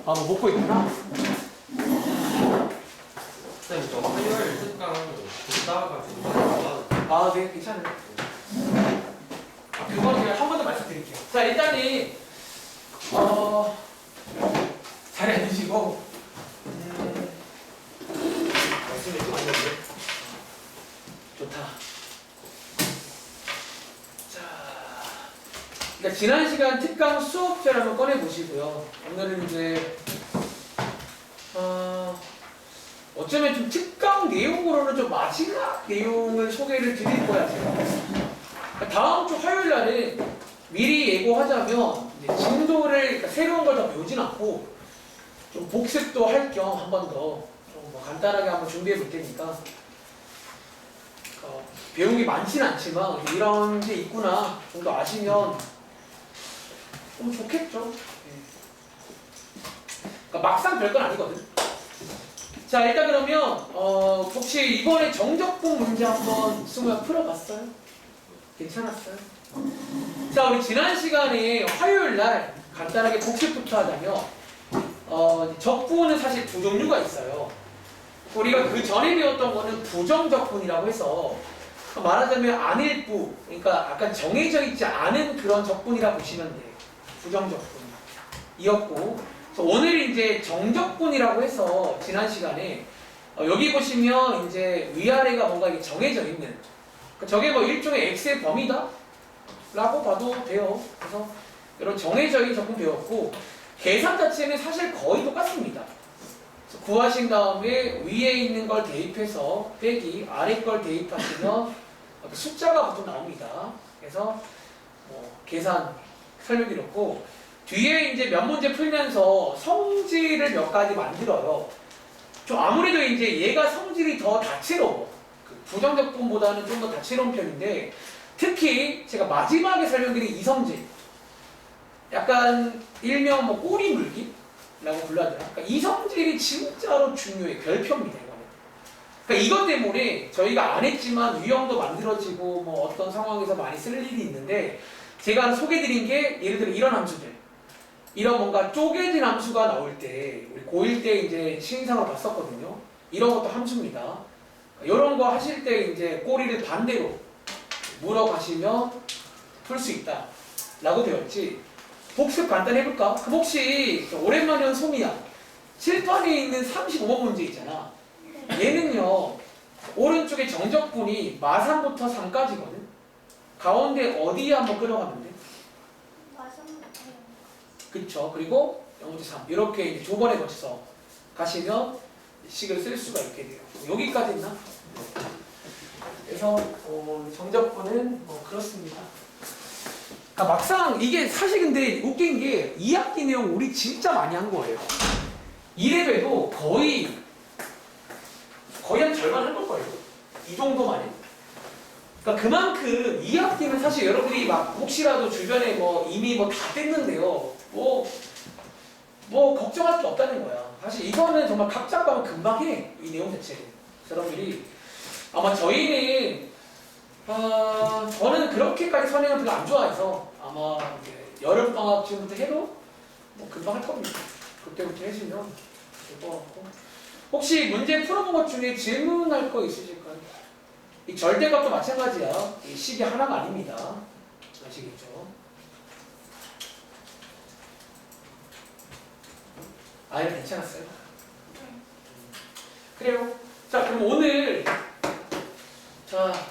아, 뭐 먹고 있구나. 선생님 저 화요일 특강 듣다가지고 아, 네, 괜찮아요. 아, 그건 제가 한 번 더 말씀드릴게요. 자, 일단은 자리 앉으시고 말씀을 좀 하셨는데 좋다. 자, 그러니까 지난 시간 특강 수업자를 한번 꺼내 보시고요. 오늘은 이제 어쩌면 좀 특강 내용으로는 좀 마지막 내용을 소개를 드릴 거야, 제가. 그러니까 다음 주 화요일 날에 미리 예고하자면 이제 진도를 그러니까 새로운 걸 더 배우진 않고 좀 복습도 할 겸 한 번 더 좀 뭐 간단하게 한번 준비해 볼 테니까 배운 게 많지는 않지만 이런 게 있구나 정도 아시면 좀 좋겠죠. 그러니까 막상 별건 아니거든. 자, 일단 그러면 혹시 이번에 정적분 문제 한번 승우야 풀어봤어요? 괜찮았어요? 자, 우리 지난 시간에 화요일 날 간단하게 복습부터 하자면 적분은 사실 두 종류가 있어요. 우리가 그 전에 배웠던 거는 부정적분이라고 해서 말하자면 안일부, 그러니까 약간 정해져 있지 않은 그런 적분이라고 보시면 돼요. 부정적분이었고, 오늘 이제 정적분이라고 해서 지난 시간에 여기 보시면 이제 위아래가 뭔가 이게 정해져 있는, 저게 뭐 일종의 X의 범위다 라고 봐도 돼요. 그래서 이런 정해져 있는 적분 배웠고, 계산 자체는 사실 거의 똑같습니다. 그래서 구하신 다음에 위에 있는 걸 대입해서 빼기 아래 걸 대입하시면 숫자가 보통 나옵니다. 그래서 뭐 계산 설명드렸고, 뒤에 이제 몇 문제 풀면서 성질을 몇 가지 만들어요. 좀 아무래도 이제 얘가 성질이 더 다채로워. 그 부정적분보다는 좀 더 다채로운 편인데, 특히 제가 마지막에 설명드린 이 성질, 약간 일명 뭐 꼬리 물기라고 불러야 되나? 그러니까 이 성질이 진짜로 중요해. 별표입니다, 이거는. 그러니까 이것 때문에 저희가 안 했지만 유형도 만들어지고 뭐 어떤 상황에서 많이 쓸 일이 있는데, 제가 소개드린 게 예를 들어 이런 함수들, 이런 뭔가 쪼개진 함수가 나올 때 우리 고1 때 이제 시행상으로 봤었거든요. 이런 것도 함수입니다. 이런 거 하실 때 이제 꼬리를 반대로 물어가시면 풀 수 있다 라고 되었지. 복습 간단히 해볼까? 그럼 혹시 오랜만에 온 소미야, 칠판에 있는 35번 문제 있잖아. 얘는요, 오른쪽에 정적분이 마3부터 3까지거든. 가운데 어디에 한번 끌어가면 돼? 그쵸. 그리고 0부터 3 이렇게 이제 두 번에 걸쳐서 가시면 식을 쓸 수가 있게 돼요. 여기까지 있나? 그래서 정적분은 뭐 그렇습니다. 그러니까 막상 이게 사실 근데 웃긴 게 2학기 내용 우리 진짜 많이 한 거예요. 2레벨도 거의 한 절반 한 걸 거예요. 이 정도만 해. 그러니까 그만큼 2학기는 사실 여러분이 막 혹시라도 주변에 뭐 이미 뭐 다 뺐는데요. 뭐 걱정할 게 없다는 거야. 사실 이거는 정말 각 잡으면 금방 해. 이 내용 자체를. 여러분들이 아마 저희는 저는 그렇게까지 선행을 별로 안 좋아해서 아마 이제 여름방학 지금부터 해도 뭐 금방 할 겁니다. 그때부터 해주면 될 것 같고, 혹시 문제 풀어본 것 중에 질문할 거 있으실까요? 이 절대값도 마찬가지야. 이 식이 하나가 아닙니다. 아시겠죠? 아예 괜찮았어요? 그래요. 자, 그럼 오늘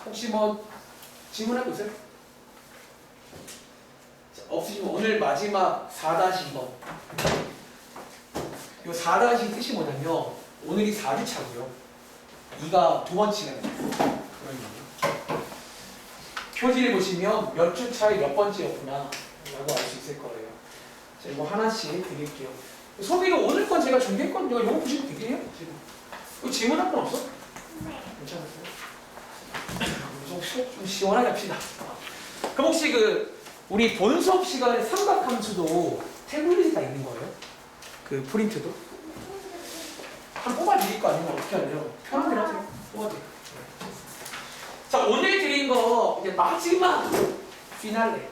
혹시 뭐 질문하고 있어요? 자, 없으시면 오늘 마지막 4-2번. 이 4- 뜻이 뭐냐면 오늘이 4주차고요. 2가 두 번 치는 그런 얘기예요. 표지를 보시면 몇 주 차이 몇 번째였구나 라고 알 수 있을 거예요. 자, 이거 하나씩 드릴게요. 소비로 오늘 건 제가 준비했거든요. 이거 보시면 되게요. 지금. 이거 질문할 건 없어? 네. 괜찮았어요? 좀 시원하게 합시다. 그럼 혹시 우리 본 수업 시간에 삼각함수도 태블릿이 다 있는 거예요? 그 프린트도? 한 뽑아드릴 거 아니면 어떻게 하래요? 편한 대로 하세요. 뽑아드릴게요. 자, 오늘 드린 거 이제 마지막 피날레.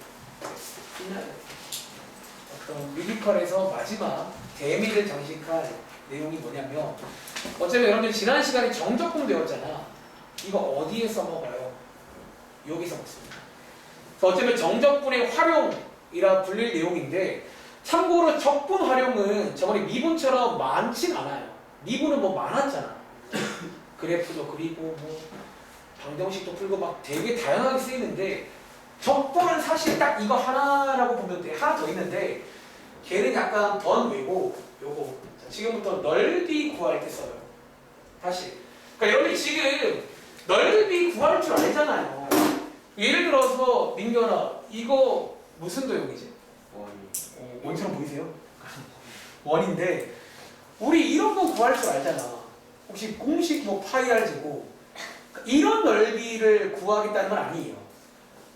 어떤 뮤지컬에서 마지막 대미를 장식할 내용이 뭐냐면 어차피 여러분들 지난 시간에 정적분 배웠잖아. 이거 어디에 써먹어요? 여기서 먹습니다. 그래서 어쩌면 정적분의 활용이라 불릴 내용인데 참고로 적분 활용은 저번에 미분처럼 많진 않아요. 미분은 뭐 많았잖아. 그래프도 그리고 뭐 방정식도 풀고 막 되게 다양하게 쓰이는데 적분은 사실 딱 이거 하나라고 보면 돼. 하나 더 있는데 걔는 약간 더 외고 요거 자, 지금부터 넓이 구할 때 써요. 다시 그러니까 여러분이 지금 넓이 구할 줄 알잖아요. 예를 들어서 민규나 이거 무슨 도형이지? 원처럼 보이세요? 원인데 우리 이런 거 구할 줄 알잖아. 혹시 공식 뭐 파이 r 제곱 이런 넓이를 구하겠다는 건 아니에요.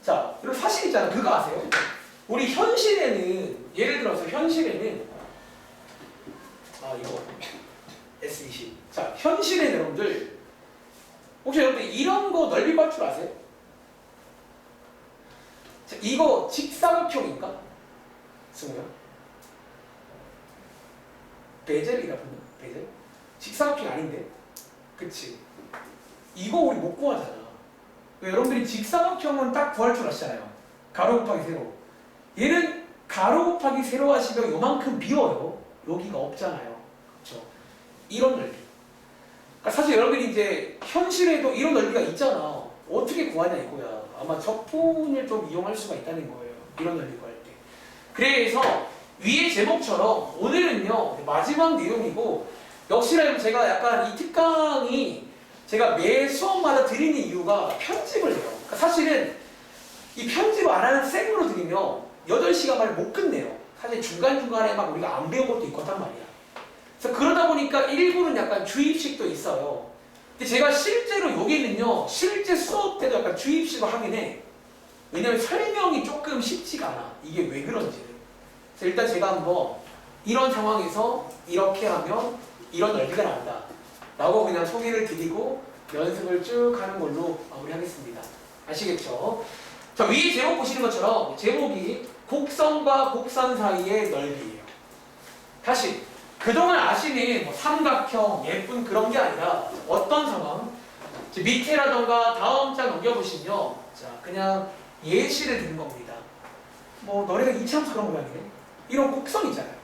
자, 여러분 사실 있잖아. 그거 아세요? 우리 현실에는 예를 들어서 현실에는 이거 S20 자, 현실에 여러분들 혹시 여러분들 이런 거 넓이 구할 줄 아세요? 자, 이거 직사각형인가? 승우야? 베젤이라 부르나? 베젤? 직사각형이 아닌데? 그치? 이거 우리 못 구하잖아. 여러분들이 직사각형은 딱 구할 줄 아시잖아요. 가로 곱하기 세로. 얘는 가로 곱하기 세로 하시면 요만큼 비워요. 여기가 없잖아요. 그렇죠? 이런 넓이. 그러니까 사실 여러분들이 이제 현실에도 이런 넓이가 있잖아. 어떻게 구하냐 이거야. 아마 적분을 좀 이용할 수가 있다는 거예요. 이런 넓이 구할 때. 그래서 위의 제목처럼 오늘은요 마지막 내용이고 역시나 제가 약간 이 특강이 제가 매 수업마다 드리는 이유가 편집을 해요. 그러니까 사실은 이 편집을 안 하는 생으로 드리면 8시간 만에 못 끝내요. 사실 중간중간에 막 우리가 안 배운 것도 있었단 말이야. 그래서 그러다 보니까 일부는 약간 주입식도 있어요. 근데 제가 실제로 여기는요 실제 수업 때도 약간 주입식을 하긴 해. 왜냐면 설명이 조금 쉽지가 않아. 이게 왜 그런지를. 그래서 일단 제가 한번 이런 상황에서 이렇게 하면 이런 넓이가 나온다 라고 그냥 소개를 드리고 연습을 쭉 하는 걸로 마무리하겠습니다. 아시겠죠? 자, 위에 제목 보시는 것처럼 제목이 곡선과 곡선 사이의 넓이에요. 다시 그동안 아시는 뭐 삼각형, 예쁜 그런 게 아니라 어떤 상황? 밑에라던가 다음 장 넘겨보시면 자 그냥 예시를 드는 겁니다. 뭐 너네가 이참수 그런 모양이네. 이런 곡선 있잖아요.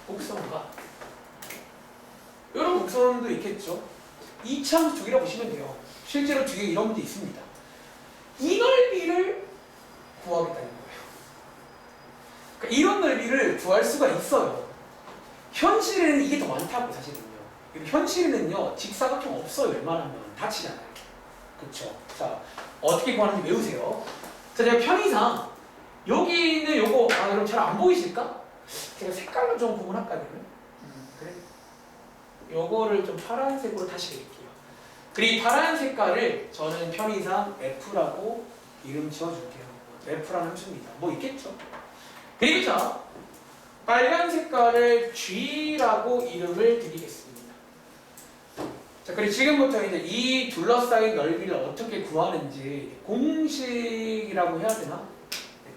곡선과 이런 곡선도 있겠죠. 이참수 두 개라 보시면 돼요. 실제로 뒤에 이런 문제 있습니다. 이 넓이를 구하겠다는 거예요. 그러니까 이런 넓이를 구할 수가 있어요. 현실에는 이게 더 많다고 사실은요. 현실에는요 직사각형 없어요. 웬만하면 다치잖아요. 그쵸? 자 어떻게 구하는지 외우세요. 자 제가 편의상 여기 있는 요거 여러분 잘 안 보이실까? 제가 색깔로 좀 구분할까요? 그래? 요거를 좀 파란색으로 다시 드릴게요. 그리고 이 파란 색깔을 저는 편의상 F라고 이름 지어줄게요. F라는 함수입니다. 뭐 있겠죠? 그리고 자 빨간 색깔을 G라고 이름을 드리겠습니다. 자 그리고 지금부터 이제 이 둘러싸인 넓이를 어떻게 구하는지 공식이라고 해야 되나?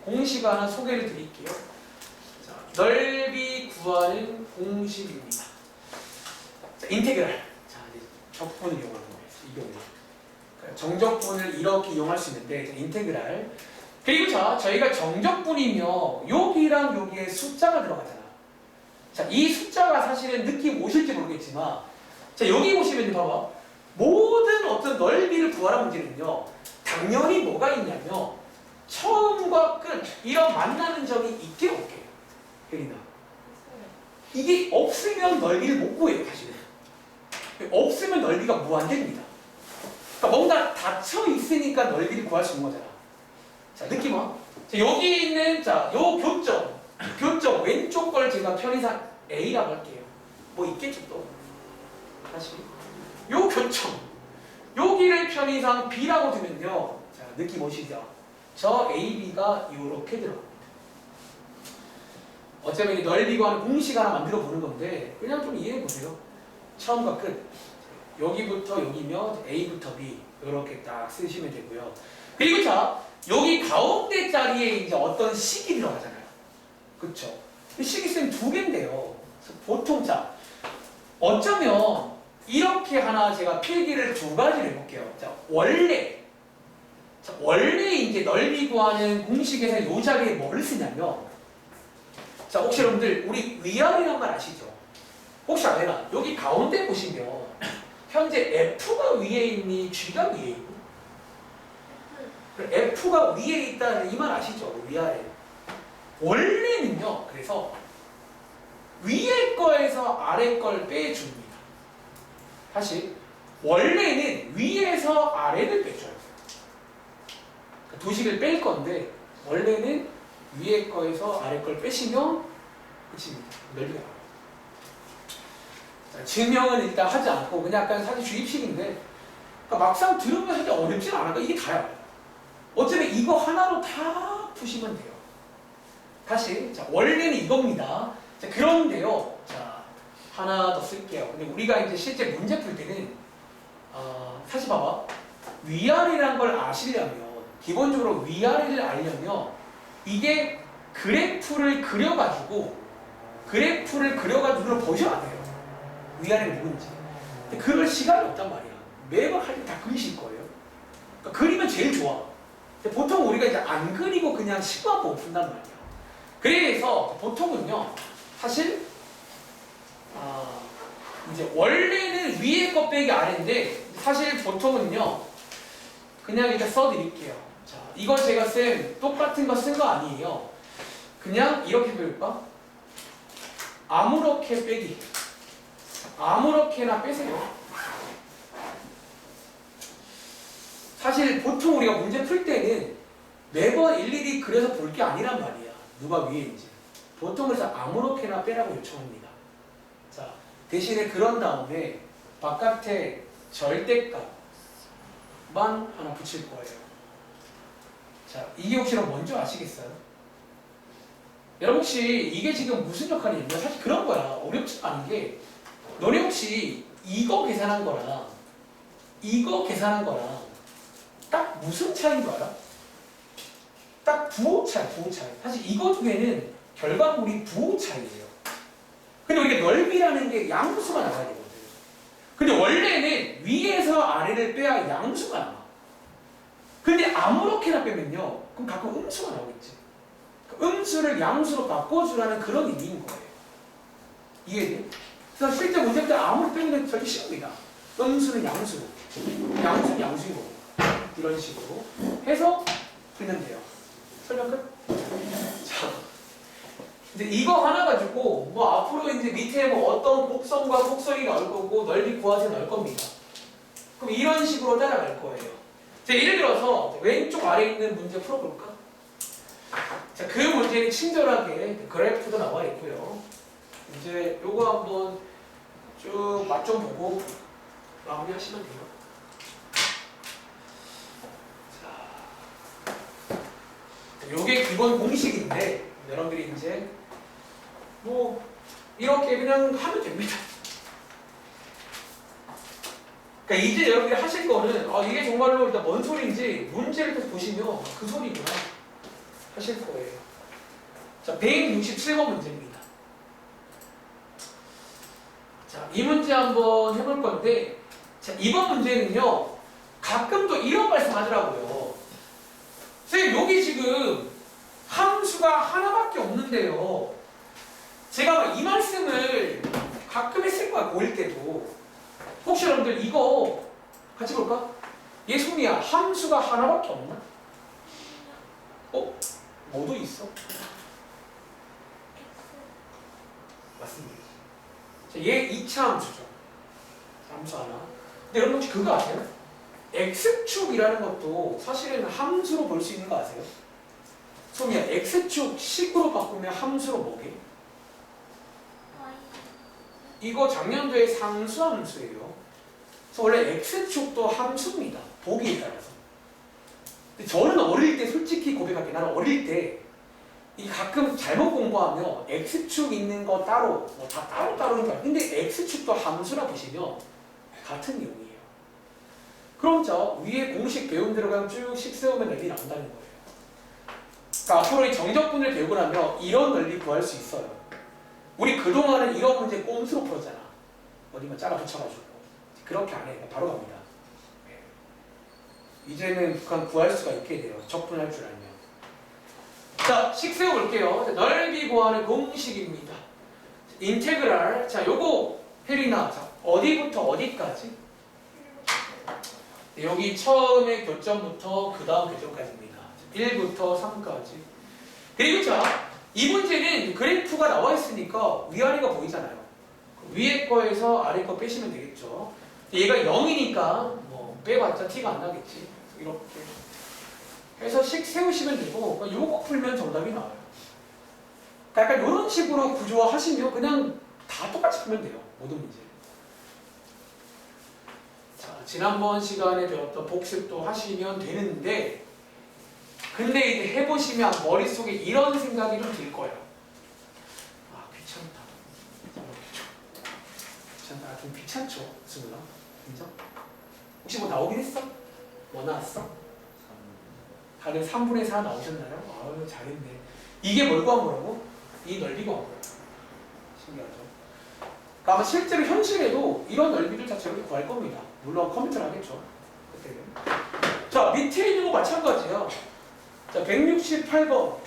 공식 하나 소개를 드릴게요. 자, 넓이 구하는 공식입니다. 자, 인테그랄. 자, 이제 적분을 이용하는 거예요. 이 경우에. 그러니까 정적분을 이렇게 이용할 수 있는데, 자, 인테그랄. 그리고 자, 저희가 정적분이며 여기랑 여기에 숫자가 들어가잖아. 자, 이 숫자가 사실은 느낌 오실지 모르겠지만, 자, 여기 보시면 봐봐. 모든 어떤 넓이를 구하라 문제는요, 당연히 뭐가 있냐면, 처음과 끝 이런 만나는 점이 있게 없게 혜린아 이게 없으면 넓이를 못 구해요. 사실은 없으면 넓이가 무한대입니다. 그러니까 뭔가 닫혀 있으니까 넓이를 구할 수 있는 거잖아. 자 느낌 와? 자, 여기 있는 요 교점 왼쪽 걸 제가 편의상 A라고 할게요. 뭐 있겠죠 또 다시 요 교점 여기를 편의상 B라고 두면요. 자 느낌 오시죠? 저 AB가 이렇게 들어갑니다. 어차피 넓이 구하는 공식 하나 만들어 보는 건데 그냥 좀 이해해 보세요. 처음과 끝 여기부터 여기면 A부터 B 이렇게 딱 쓰시면 되고요. 그리고 자 여기 가운데 자리에 이제 어떤 식이 들어가잖아요. 그쵸? 식이쌤 두 개인데요. 그래서 보통 자 어쩌면 이렇게 하나 제가 필기를 두 가지를 해볼게요. 자 원래 이제 넓이 구하는 공식에서 이 자리에 뭐를 쓰냐면 자 혹시 여러분들 우리 위아래란 말 아시죠? 혹시 아래나 여기 가운데 보시면 현재 F가 위에 있니 G가 위에 있니? F가 위에 있다는 이 말 아시죠? 위아래. 원래는요. 그래서 위에 거에서 아래 걸 빼줍니다. 사실 원래는 위에서 아래를 빼줘요. 두 식을 뺄 건데 원래는 위에 거에서 아래 걸 빼시면 끝입니다. 넓이가 나와요. 자, 증명은 일단 하지 않고 그냥 약간 사실 주입식인데 그러니까 막상 들으면 사실 어렵진 않아요. 이게 다야. 어차피 이거 하나로 다 푸시면 돼요. 다시 자 원래는 이겁니다. 자 그런데요. 자 하나 더 쓸게요. 근데 우리가 이제 실제 문제 풀 때는 사실 봐봐 위아래라는 걸 아시려면 기본적으로 위아래를 알려면 이게 그래프를 그려가지고 보셔야 돼요. 위아래는 누군지. 근데 그럴 시간이 없단 말이야. 매번 할 때 다 그리실 거예요. 그러니까 그리면 제일 좋아. 근데 보통 우리가 이제 안 그리고 그냥 식만 보고 푼단 말이야. 그래서 보통은요, 사실 이제 원래는 위에 거 빼기 아래인데 사실 보통은요, 그냥 이렇게 써드릴게요. 자, 이거 제가 쓴 똑같은 거 쓴 거 아니에요. 그냥 이렇게 배울까? 아무렇게 빼기. 아무렇게나 빼세요. 사실 보통 우리가 문제 풀 때는 매번 일일이 그려서 볼 게 아니란 말이야. 누가 위에인지. 보통 그래서 아무렇게나 빼라고 요청합니다. 자, 대신에 그런 다음에 바깥에 절대값만 하나 붙일 거예요. 자, 이게 혹시 뭔지 아시겠어요? 여러분 혹시 이게 지금 무슨 역할이냐면 사실 그런 거야. 어렵지 않은 게 너네 혹시 이거 계산한 거랑 이거 계산한 거랑 딱 무슨 차이인 줄 알아? 딱 부호 차이, 부호 차이. 사실 이거 중에는 결과물이 부호 차이예요. 근데 우리가 넓이라는 게 양수가 나와야 되거든. 근데 원래는 위에서 아래를 빼야 양수가 나와. 근데 아무렇게나 빼면요, 그럼 가끔 음수가 나오겠지. 음수를 양수로 바꿔주라는 그런 의미인 거예요. 이해돼? 그래서 실제 문제 때 아무리 빼면 절대 쉽습니다. 음수는 양수로, 양수는 양수인 거고. 이런 식으로 해서 풀면 돼요. 설명 끝? 자, 이제 이거 하나 가지고 뭐 앞으로 이제 밑에 뭐 어떤 곡선과 곡선이 나올 거고 넓이 구하세 나올 겁니다. 그럼 이런 식으로 따라갈 거예요. 자, 예를 들어서 왼쪽 아래에 있는 문제 풀어볼까? 자, 그 문제는 친절하게 그래프도 나와 있고요. 이제 요거 한번 쭉 맛 좀 보고 마무리하시면 돼요. 요게 기본 공식인데 여러분들이 이제 뭐 이렇게 그냥 하면 됩니다. 그러니까 이제 여러분들이 하실 거는 이게 정말로 일단 뭔 소리인지 문제를 계속 보시면 그 소리구나 하실 거예요. 자, 167번 문제입니다. 자, 이 문제 한번 해볼 건데 자, 이번 문제는요 가끔 또 이런 말씀 하더라고요. 선생님 여기 지금 함수가 하나밖에 없는데요. 제가 이 말씀을 가끔 했을 거야. 고1 때도. 혹시 여러분들 이거 같이 볼까? 예수미야 함수가 하나밖에 없나? 뭐도 있어? 맞습니다. 자, 얘 2차 함수죠. 함수 하나. 근데 여러분 혹시 그거 아세요? X축이라는 것도 사실은 함수로 볼 수 있는 거 아세요? 소미야, X축 식으로 바꾸면 함수로 뭐게? 이거 작년도에 상수함수예요. 그래서 원래 X축도 함수입니다. 보기에 따라서. 근데 저는 어릴 때 솔직히 고백할게. 나는 어릴 때 이 가끔 잘못 공부하면 X축 있는 거 따로, 뭐 다 따로따로니까. 근데 X축도 함수라 보시면 같은 내용이에요. 그럼 저 위에 공식 배운 대로 그냥 쭉 식 세우면 넓이 나온다는 거예요. 그러니까 앞으로 이 정적분을 배우고 나면 이런 넓이 구할 수 있어요. 우리 그동안은 이런 문제 꼼수로 풀었잖아. 어디만 잘라 붙여가지고. 그렇게 안 해. 바로 갑니다. 이제는 그냥 구할 수가 있게 돼요. 적분할 줄 알면. 자, 식 세워볼게요. 넓이 구하는 공식입니다. 인테그랄. 자, 요거 혜린아. 자, 어디부터 어디까지? 네, 여기 처음에 교점부터 그 다음 교점까지입니다. 1부터 3까지. 그리고 자, 이 문제는 그래프가 나와 있으니까 위아래가 보이잖아요. 위에 거에서 아래 거 빼시면 되겠죠. 얘가 0이니까 뭐 빼봤자 티가 안 나겠지. 이렇게 해서 식 세우시면 되고 요거 풀면 정답이 나와요. 그러니까 약간 이런 식으로 구조화하시면 그냥 다 똑같이 풀면 돼요. 모든 문제. 자, 지난번 시간에 배웠던 복습도 하시면 되는데 근데 이제 해보시면 머릿속에 이런 생각이 좀 들 거예요. 아, 귀찮다. 귀찮다. 좀 귀찮죠? 수근아? 인정? 혹시 뭐 나오긴 했어? 뭐 나왔어? 다들 3분의 4 나오셨나요? 아유, 잘했네. 이게 뭘 구한 거라고? 이 넓이 구한 거예요. 신기하죠? 그러니까 아마 실제로 현실에도 이런 넓이를 다 저렇게 구할 겁니다. 물론 컴퓨터를 하겠죠. 그때는. 자, 밑에 있는 거 마찬가지야. 자, 168번.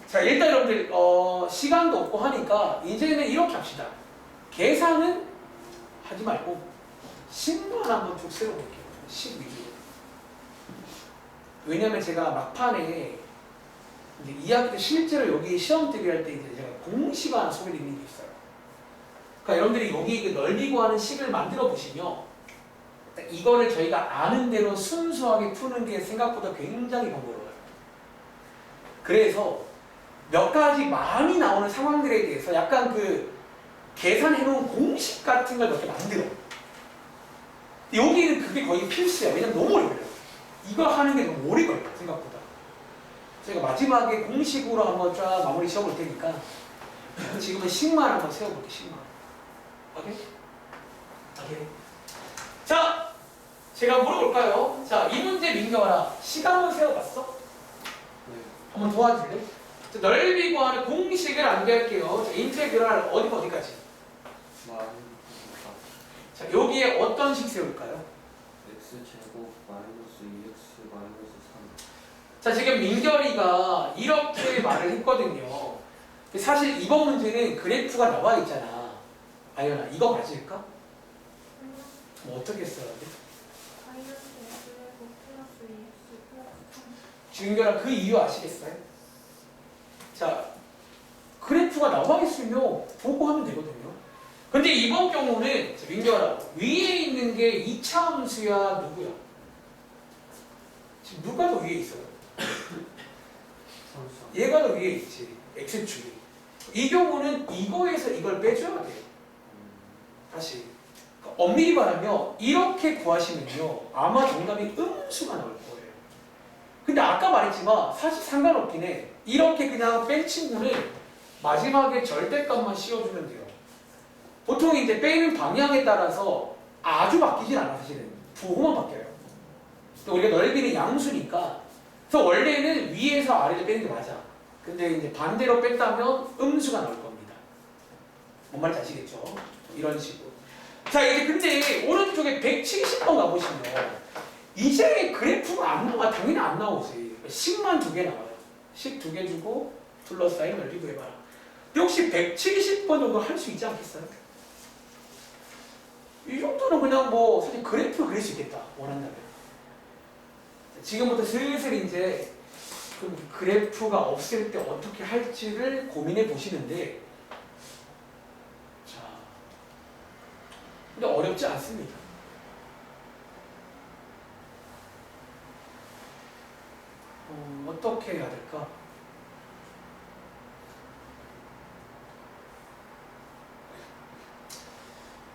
자, 일단 여러분들 시간도 없고 하니까 이제는 이렇게 합시다. 계산은 하지 말고 식만 한번 쭉 세워볼게요. 식 위주로. 왜냐면 제가 막판에 이제 2학기 때 실제로 여기 시험 대비할 때 이제 제가 공식 하나 소개드리는 게 있어요. 그러니까 여러분들이 여기 그 넓이 구하는 식을 만들어 보시면 이거를 저희가 아는 대로 순수하게 푸는 게 생각보다 굉장히 번거로워요. 그래서 몇 가지 많이 나오는 상황들에 대해서 약간 그 계산해 놓은 공식 같은 걸 몇 개 만들어. 여기는 그게 거의 필수야. 왜냐면 너무 오래 걸려요. 이거 하는 게 너무 오래 걸려요. 생각보다. 저희가 마지막에 공식으로 한번 쫙 마무리 지어볼 테니까 지금은 식만 한번 세워볼게요. 식만. 오케이? 오케이. 자, 제가 물어볼까요? 자, 이 문제 민경아, 시간 한번 세워봤어? 네. 한번 도와줄래? 자, 넓이 구하는 공식을 안배할게요. 자, 인테그랄 어디까지? 자, 여기에 어떤 식 세울까요? x제곱 마이너스 2x 마이너스 3. 자, 지금 민결이가 이렇게 말을 했거든요. 사실 이번 문제는 그래프가 나와 있잖아. 아연아, 이거 맞을까? 뭐 어떻게 써야 돼? 민결아, 그 이유 아시겠어요? 자, 그래프가 나와 있으면 보고 하면 되거든요. 근데 이번 경우는 민결아, 위에 있는 게 이차함수야, 누구야? 지금 누가 더 위에 있어요? 얘가 더 위에 있지. x축이. 이 경우는 이거에서 이걸 빼줘야 돼요. 다시. 그러니까 엄밀히 말하면 이렇게 구하시면요. 아마 정답이 음수가 나올 거예요. 근데 아까 말했지만 사실 상관없긴 해. 이렇게 그냥 뺀 친구는 마지막에 절대값만 씌워주면 돼요. 보통 이제 빼는 방향에 따라서 아주 바뀌진 않아. 사실은 부호만 바뀌어요. 우리가 넓이는 양수니까. 그래서 원래는 위에서 아래를 빼는 게 맞아. 근데 이제 반대로 뺐다면 음수가 나올 겁니다. 뭔 말인지 아시겠죠? 이런 식으로. 자, 이제 근데 오른쪽에 170번 가보시면 이제 그래프가 안 나와. 당연히 안 나오지. 식만 2개 나와요. 식 2개 주고 둘러싸인 넓이 구해봐라. 혹시 170번 정도 할 수 있지 않겠어요? 이 정도는 그냥 뭐 사실 그래프를 그릴 수 있겠다. 원한다면. 지금부터 슬슬 이제 그래프가 없을 때 어떻게 할지를 고민해 보시는데, 자, 근데 어렵지 않습니다. 어떻게 해야 될까?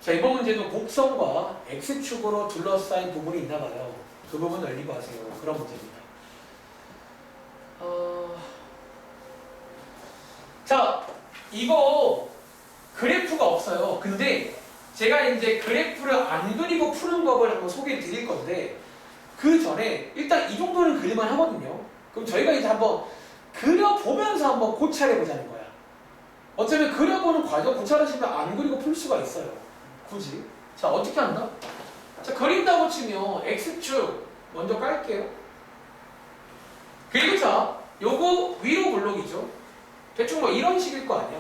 자, 이번 문제도 곡선과 x축으로 둘러싸인 부분이 있나 봐요. 그 부분 넓이고 하세요. 그런 문제입니다. 자, 이거 그래프가 없어요. 근데 제가 이제 그래프를 안 그리고 푸는 법을 한번 소개해 드릴 건데 그 전에 일단 이 정도는 그릴만 하거든요. 그럼 저희가 이제 한번 그려보면서 한번 고찰해보자는 거야. 어차피 그려보는 과정 고찰하시면 안 그리고 풀 수가 있어요. 굳이. 자, 어떻게 한다? 자, 그린다고 치면 X축 먼저 깔게요. 그리고 자, 요거 위로 블록이죠. 대충 뭐 이런 식일 거 아니야.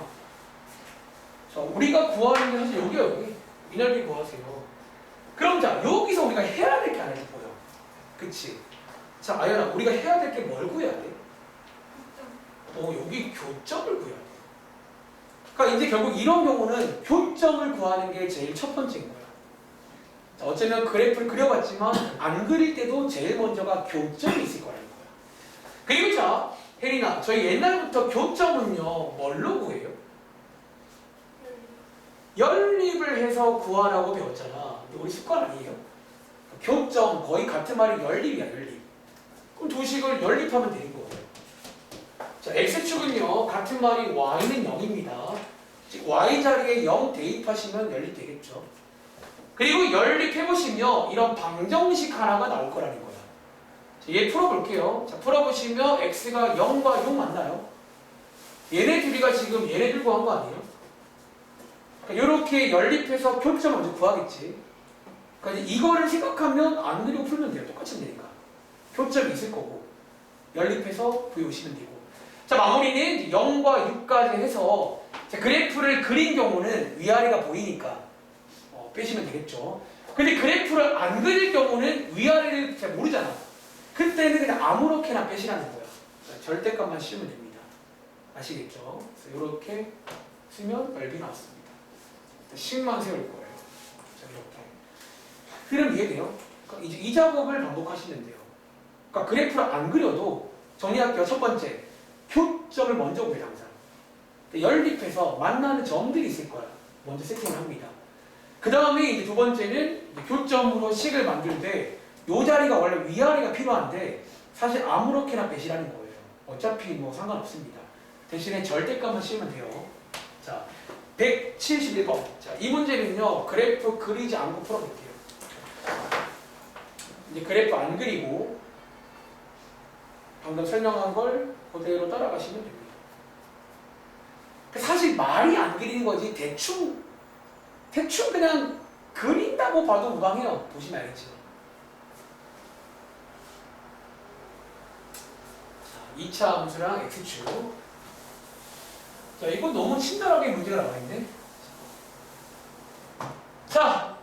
자, 우리가 구하는 게 사실 여기야, 여기. 이 넓이 구하세요. 그럼 자, 여기서 우리가 해야 될 게 하나 있어 보여. 그치? 자, 아연아, 우리가 해야 될 게 뭘 구해야 돼? 여기 교점을 구해야 돼. 그러니까 이제 결국 이런 경우는 교점을 구하는 게 제일 첫 번째인 거야. 자, 어쩌면 그래프를 그려봤지만 안 그릴 때도 제일 먼저가 교점이 있을 거라는 거야. 그리고 자, 혜린아, 저희 옛날부터 교점은요, 뭘로 구해요? 연립을 해서 구하라고 배웠잖아. 근데 우리 습관 아니에요? 교점, 거의 같은 말이 연립이야, 연립. 그럼 두 식을 연립하면 되는 거예요. 자, X축은요, 같은 말이 Y는 0입니다. 즉, Y 자리에 0 대입하시면 연립되겠죠. 그리고 연립해보시면 이런 방정식 하나가 나올 거라는 거야. 자, 얘 풀어볼게요. 자, 풀어보시면 X가 0과 6 맞나요? 얘네 둘이가 지금 얘네들 구한 거 아니에요? 그러니까 이렇게 연립해서 교점 먼저 구하겠지. 그러니까 이거를 생각하면 안 그리고 풀면 돼요. 똑같이 되니까. 교점이 있을 거고 연립해서 구해오시면 되고. 자, 마무리는 0과 6까지 해서 자, 그래프를 그린 경우는 위아래가 보이니까 빼시면 되겠죠. 근데 그래프를 안 그릴 경우는 위아래를 잘 모르잖아. 그때는 그냥 아무렇게나 빼시라는 거야. 절대값만 씌우면 됩니다. 아시겠죠? 그래서 이렇게 쓰면 넓이 나왔습니다. 식만 세울 거예요. 자, 이렇게. 흐름 이해돼요? 그러니까 이제 이 작업을 반복하시면 돼요. 그러니까 그래프를 안 그려도 정리할게요. 첫 번째, 교점을 먼저 구해요, 항상. 연립해서 만나는 점들이 있을 거야. 먼저 세팅을 합니다. 그 다음에 이제 두 번째는 교점으로 식을 만들 때 이 자리가 원래 위아래가 필요한데 사실 아무렇게나 빼시라는 거예요. 어차피 뭐 상관없습니다. 대신에 절대값만 씌우면 돼요. 자, 171번. 자, 이 문제는요, 그래프 그리지 않고 풀어볼게요. 이제 그래프 안 그리고 방금 설명한 걸 그대로 따라가시면 됩니다. 사실 말이 안 그리는 거지 대충 그냥 그린다고 봐도 무방해요. 보시면 알겠지만. 자, 2차 함수랑 X축. 자, 이거 너무 친절하게 문제가 나와 있네. 자,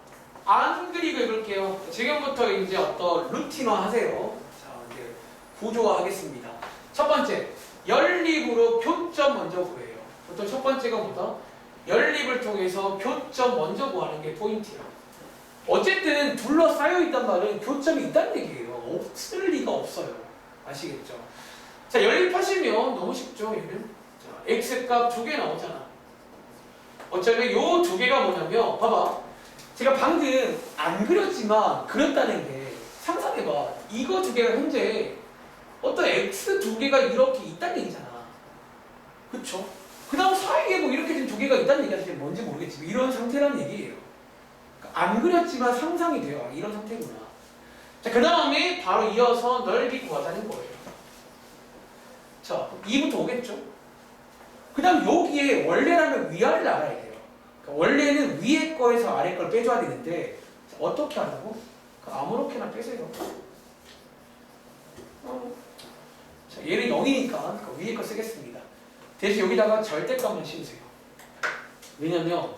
안 그리고 해볼게요. 지금부터 이제 어떤 루틴화 하세요. 자, 이제 구조화 하겠습니다. 첫 번째, 연립으로 교점 먼저 구해요. 보통 첫 번째가 뭐다? 연립을 통해서 교점 먼저 구하는 게 포인트야. 어쨌든 둘러싸여 있단 말은 교점이 있다는 얘기예요. 없을 리가 없어요. 아시겠죠? 자, 연립하시면 너무 쉽죠, 얘는. 자, X값 2개 나오잖아. 어차피 요 2개가 뭐냐면, 봐봐. 제가 방금 안 그렸지만 그렸다는 게 상상해봐. 이거 2개가 현재 어떤 X 2개가 이렇게 있다는 얘기잖아. 그쵸? 그 다음 사이에 뭐 이렇게 된 2개가 있다는 얘기가 뭔지 모르겠지만 이런 상태라는 얘기예요. 그러니까 안 그렸지만 상상이 돼요. 이런 상태구나. 자, 그 다음에 바로 이어서 넓이 구하자는 거예요. 자, 2부터 오겠죠? 그 다음 여기에 원래라면 위아래를 알아야 돼요. 그러니까 원래는 위에 거에서 아래 걸 빼줘야 되는데 자, 어떻게 하라고? 아무렇게나 빼세요. 자, 얘는 0이니까 위에 거 쓰겠습니다. 대신 여기다가 절대값만 씌우세요. 왜냐면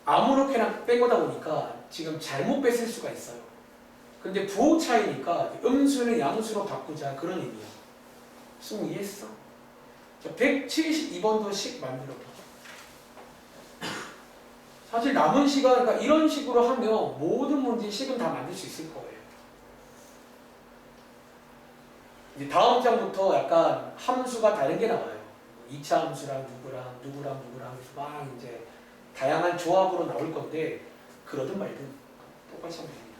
아무렇게나 뺀 거다 보니까 지금 잘못 뺐을 수가 있어요. 근데 부호 차이니까 음수는 양수로 바꾸자 그런 의미야. 승우 이해했어? 자, 172번도 식 만들어봐. 사실 남은 시간, 그러니까 이런 식으로 하면 모든 문제 식은 다 만들 수 있을 거예요. 이제 다음 장부터 약간 함수가 다른 게 나와요. 2차 함수랑 누구랑 해서 막 이제 다양한 조합으로 나올 건데 그러든 말든 똑같이 하면 됩니다.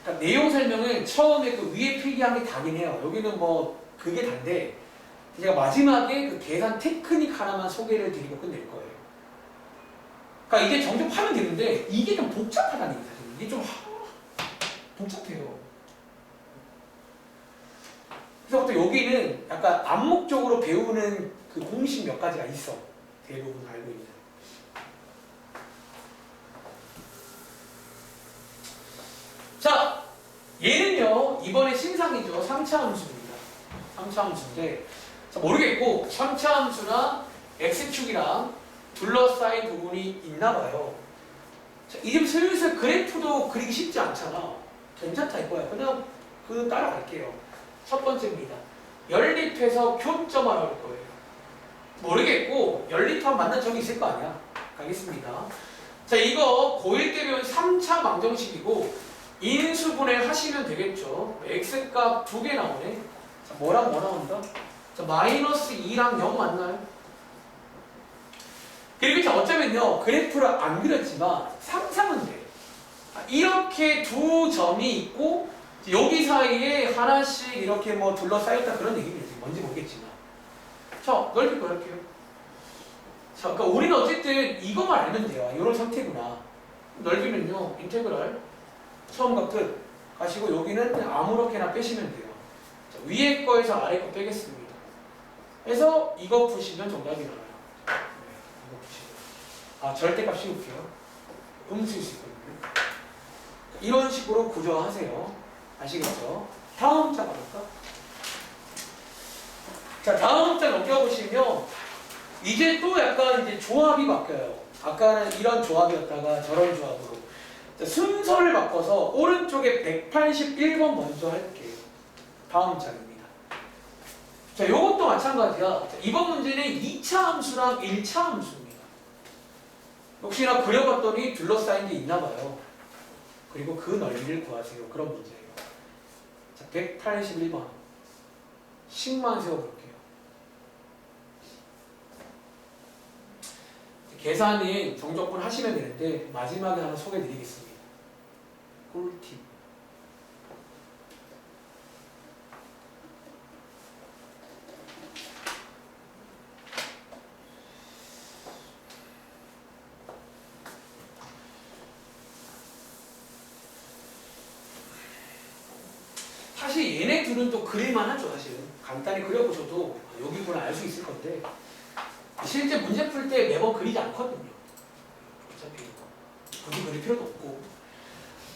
그러니까 내용 설명은 처음에 그 위에 필기한 게 다긴 해요. 여기는 뭐 그게 단데 제가 마지막에 그 계산 테크닉 하나만 소개를 드리고 끝낼 거예요. 그러니까 이제 정답하면 되는데 이게 좀 복잡하다는 얘기죠. 이게 좀 복잡해요. 그래서부터 여기는 약간 암묵적으로 배우는 그 공식 몇 가지가 있어. 대부분 알고 있는. 자, 얘는요, 이번에 신상이죠. 3차 함수입니다. 3차 함수인데, 자, 모르겠고, 3차 함수랑 x축이랑 둘러싸인 부분이 있나 봐요. 자, 이제 슬슬 그래프도 그리기 쉽지 않잖아. 괜찮다 이거야. 그냥 그 따라갈게요. 첫 번째입니다. 연립해서 교점을 할 거예요. 모르겠고 연립하면 만난 적이 있을 거 아니야. 가겠습니다. 자, 이거 고1 때 배운 3차 방정식이고 인수분해 하시면 되겠죠. x값 2개 나오네. 자, 뭐랑 뭐 나온다? 자, 마이너스 2랑 0 맞나요? 그리고 자, 어쩌면요 그래프를 안 그렸지만 상상은 돼. 이렇게 두 점이 있고 여기 사이에 하나씩 이렇게 뭐 둘러싸였다 그런 얘기입니다. 뭔지 모르겠지만. 자, 넓이 볼게요. 자, 그러니까 우리는 어쨌든 이것만 알면 돼요. 이런 상태구나. 넓이는요, 인테그랄 처음과 끝 가시고 여기는 그냥 아무렇게나 빼시면 돼요. 자, 위에 거에서 아래 거 빼겠습니다. 그래서 이거 푸시면 정답이 나와요. 네, 이거 푸시면. 아, 절대값 씌울게요. 음수일 수 있거든요. 이런 식으로 구조하세요. 아시겠죠? 다음 자 가볼까? 자, 다음 자 넘겨보시면 이제 또 약간 이제 조합이 바뀌어요. 아까는 이런 조합이었다가 저런 조합으로. 자, 순서를 바꿔서 오른쪽에 181번 먼저 할게요. 다음 장입니다. 자, 이것도 마찬가지야. 자, 이번 문제는 2차 함수랑 1차 함수입니다. 혹시나 그려봤더니 둘러싸인 게 있나 봐요. 그리고 그 넓이를 구하세요. 그런 문제예요. 자, 181번. 식만 세워볼게요. 계산은 정적분 하시면 되는데 마지막에 하나 소개해드리겠습니다. 꿀팁. 사실 얘네 둘은 또 그릴만 하죠. 사실은 간단히 그려보셔도 여기구나 알 수 있을 건데 실제 문제 풀 때 매번 그리지 않거든요. 어차피 굳이 그릴 필요도 없고.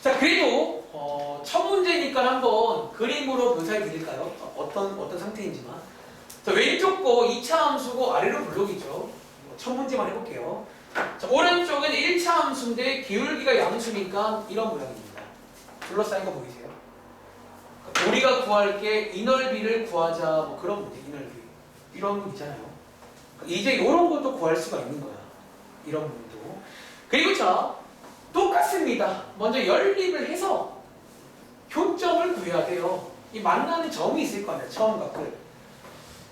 자, 그래도 첫 문제니까 한번 그림으로 묘사해 드릴까요? 어떤 상태인지만. 자, 왼쪽 거 2차 함수고 아래로 블록이죠. 첫 문제만 해볼게요. 자, 오른쪽은 1차 함수인데 기울기가 양수니까 이런 모양입니다. 둘러싸인 거 보이세요? 우리가 구할 게 이 넓이를 구하자 뭐 그런 문제, 이 넓이 이런 문 있잖아요. 이제 이런 것도 구할 수가 있는 거야. 이런 문도. 그리고 자, 똑같습니다. 먼저 연립을 해서 교점을 구해야 돼요. 이 만나는 점이 있을 거 아니야. 처음과 끝.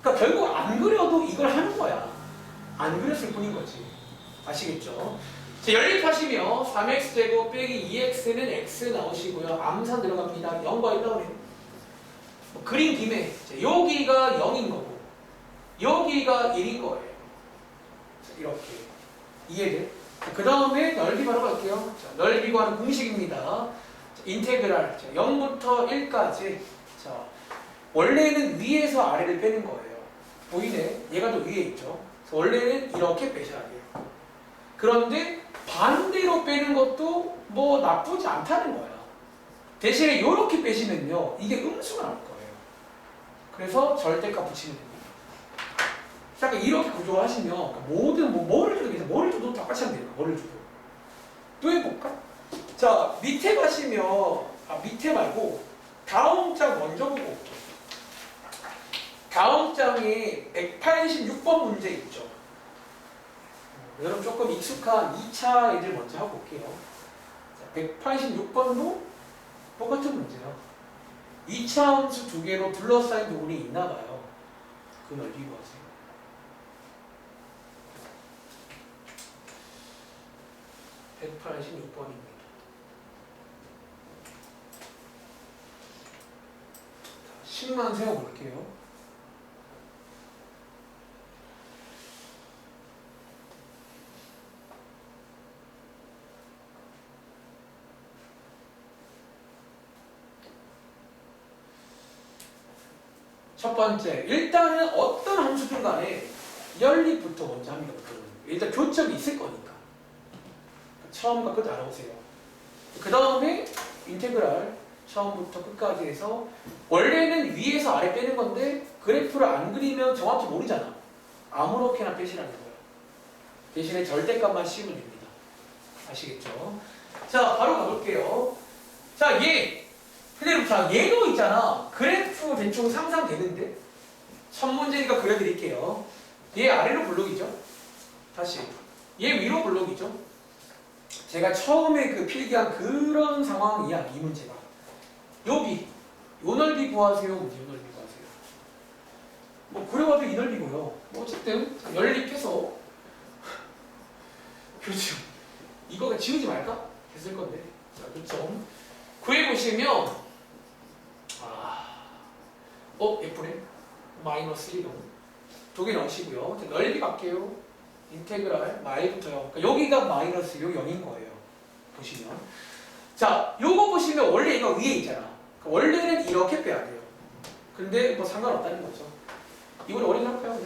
그러니까 결국 안 그려도 이걸 하는 거야. 안 그렸을 뿐인 거지. 아시겠죠? 자, 연립하시면 3x제곱 빼기 2x는 x 나오시고요. 암산 들어갑니다. 0과 1 나오네요. 그린 김에 여기가 0인 거고 여기가 1인 거예요. 자, 이렇게 이해돼? 그 다음에 넓이 바로 갈게요. 자, 넓이 구하는 공식입니다. 자, 인테그랄 0부터 1까지. 자, 원래는 위에서 아래를 빼는 거예요. 보이네? 얘가 더 위에 있죠. 그래서 원래는 이렇게 빼셔야 돼요. 그런데 반대로 빼는 것도 뭐 나쁘지 않다는 거야. 대신에 이렇게 빼시면요 이게 음수가 나올 거예요. 그래서 절대값 붙이면 됩니다. 약간 이렇게 구조하시면 모든 뭐를 줘도 괜찮아. 뭐를 줘도 똑같이 하면 돼요. 뭐를 줘도. 또 해볼까? 자, 밑에 가시면 밑에 말고 다음 장 먼저 보고 올게요. 다음 장에 186번 문제 있죠. 여러분 조금 익숙한 2차 애들 먼저 하고 올게요. 186번도 똑같은 문제요. 2차 함수 두 개로 둘러싸인 부분이 있나 봐요. 그 넓이 구하세요. (186번입니다) 식만 세워볼게요. 첫 번째, 일단은 어떤 함수든 간에 연립부터 먼저 합니다. 일단 교점이 있을 거니까. 처음과 끝 알아보세요. 그 다음에 인테그랄 처음부터 끝까지 해서 원래는 위에서 아래 빼는 건데 그래프를 안 그리면 정확히 모르잖아. 아무렇게나 빼시라는 거야. 대신에 절대값만 씌우면 됩니다. 아시겠죠? 자, 바로 가볼게요. 자, 그대로 자, 얘도 있잖아. 그래프 대충 상상되는데 첫 문제니까 그려드릴게요. 얘 아래로 블록이죠. 다시 얘 위로 블록이죠. 제가 처음에 그 필기한 그런 상황이야. 이 문제가 여기 요 넓이 구하세요. 요 넓이 구하세요. 뭐 그래봐도 이 넓이고요. 뭐 어쨌든 연립해서 그렇죠. 이거가 지우지 말까? 했을 건데. 자, 그렇죠. 구해보시면 예쁘네. 마이너스 1은 두 개 넣으시고요. 넓이 갈게요. 인테그랄 마이부터요. 그러니까 여기가 마이너스 0인 거예요. 보시면. 자, 요거 보시면 원래 이거 위에 있잖아. 그러니까 원래는 이렇게 빼야 돼요. 근데 뭐 상관없다는 거죠. 이걸 어떻게 할까요?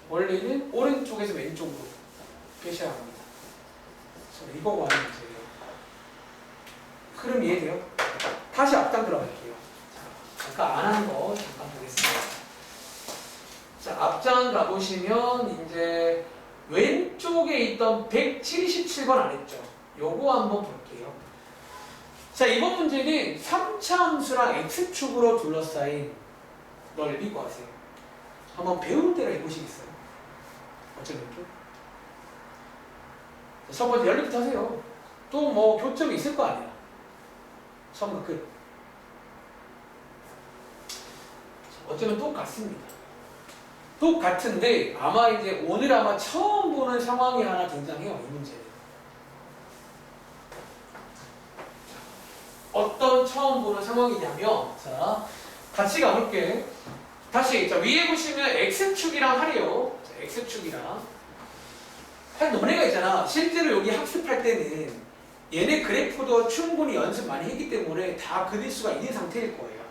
원래는 오른쪽에서 왼쪽으로 빼셔야 합니다. 그래서 이거가 하는 문제예요. 흐름 이해돼요? 다시 앞장 들어갈게요. 아까 안 한 거 잠깐 보겠습니다. 자, 앞장 가보시면 이제 왼쪽에 있던 177번 안 했죠? 요거 한번 볼게요. 자, 이번 문제는 3차 함수랑 x축으로 둘러싸인 넓이 구하세요. 한번 배운 대로 해보시겠어요? 어쩌면 첫 번째 연립부터 하세요. 또 뭐 교점이 있을 거 아니야. 처음과 끝. 어쩌면 똑같습니다. 똑같은데 아마 이제 오늘 아마 처음 보는 상황이 하나 등장해요. 이 문제는. 어떤 처음 보는 상황이냐면, 자, 같이 가볼게. 다시, 자, 위에 보시면 x축이랑 하래요. 자, x축이랑. 한 너네가 있잖아. 실제로 여기 학습할 때는 얘네 그래프도 충분히 연습 많이 했기 때문에 다 그릴 수가 있는 상태일 거예요.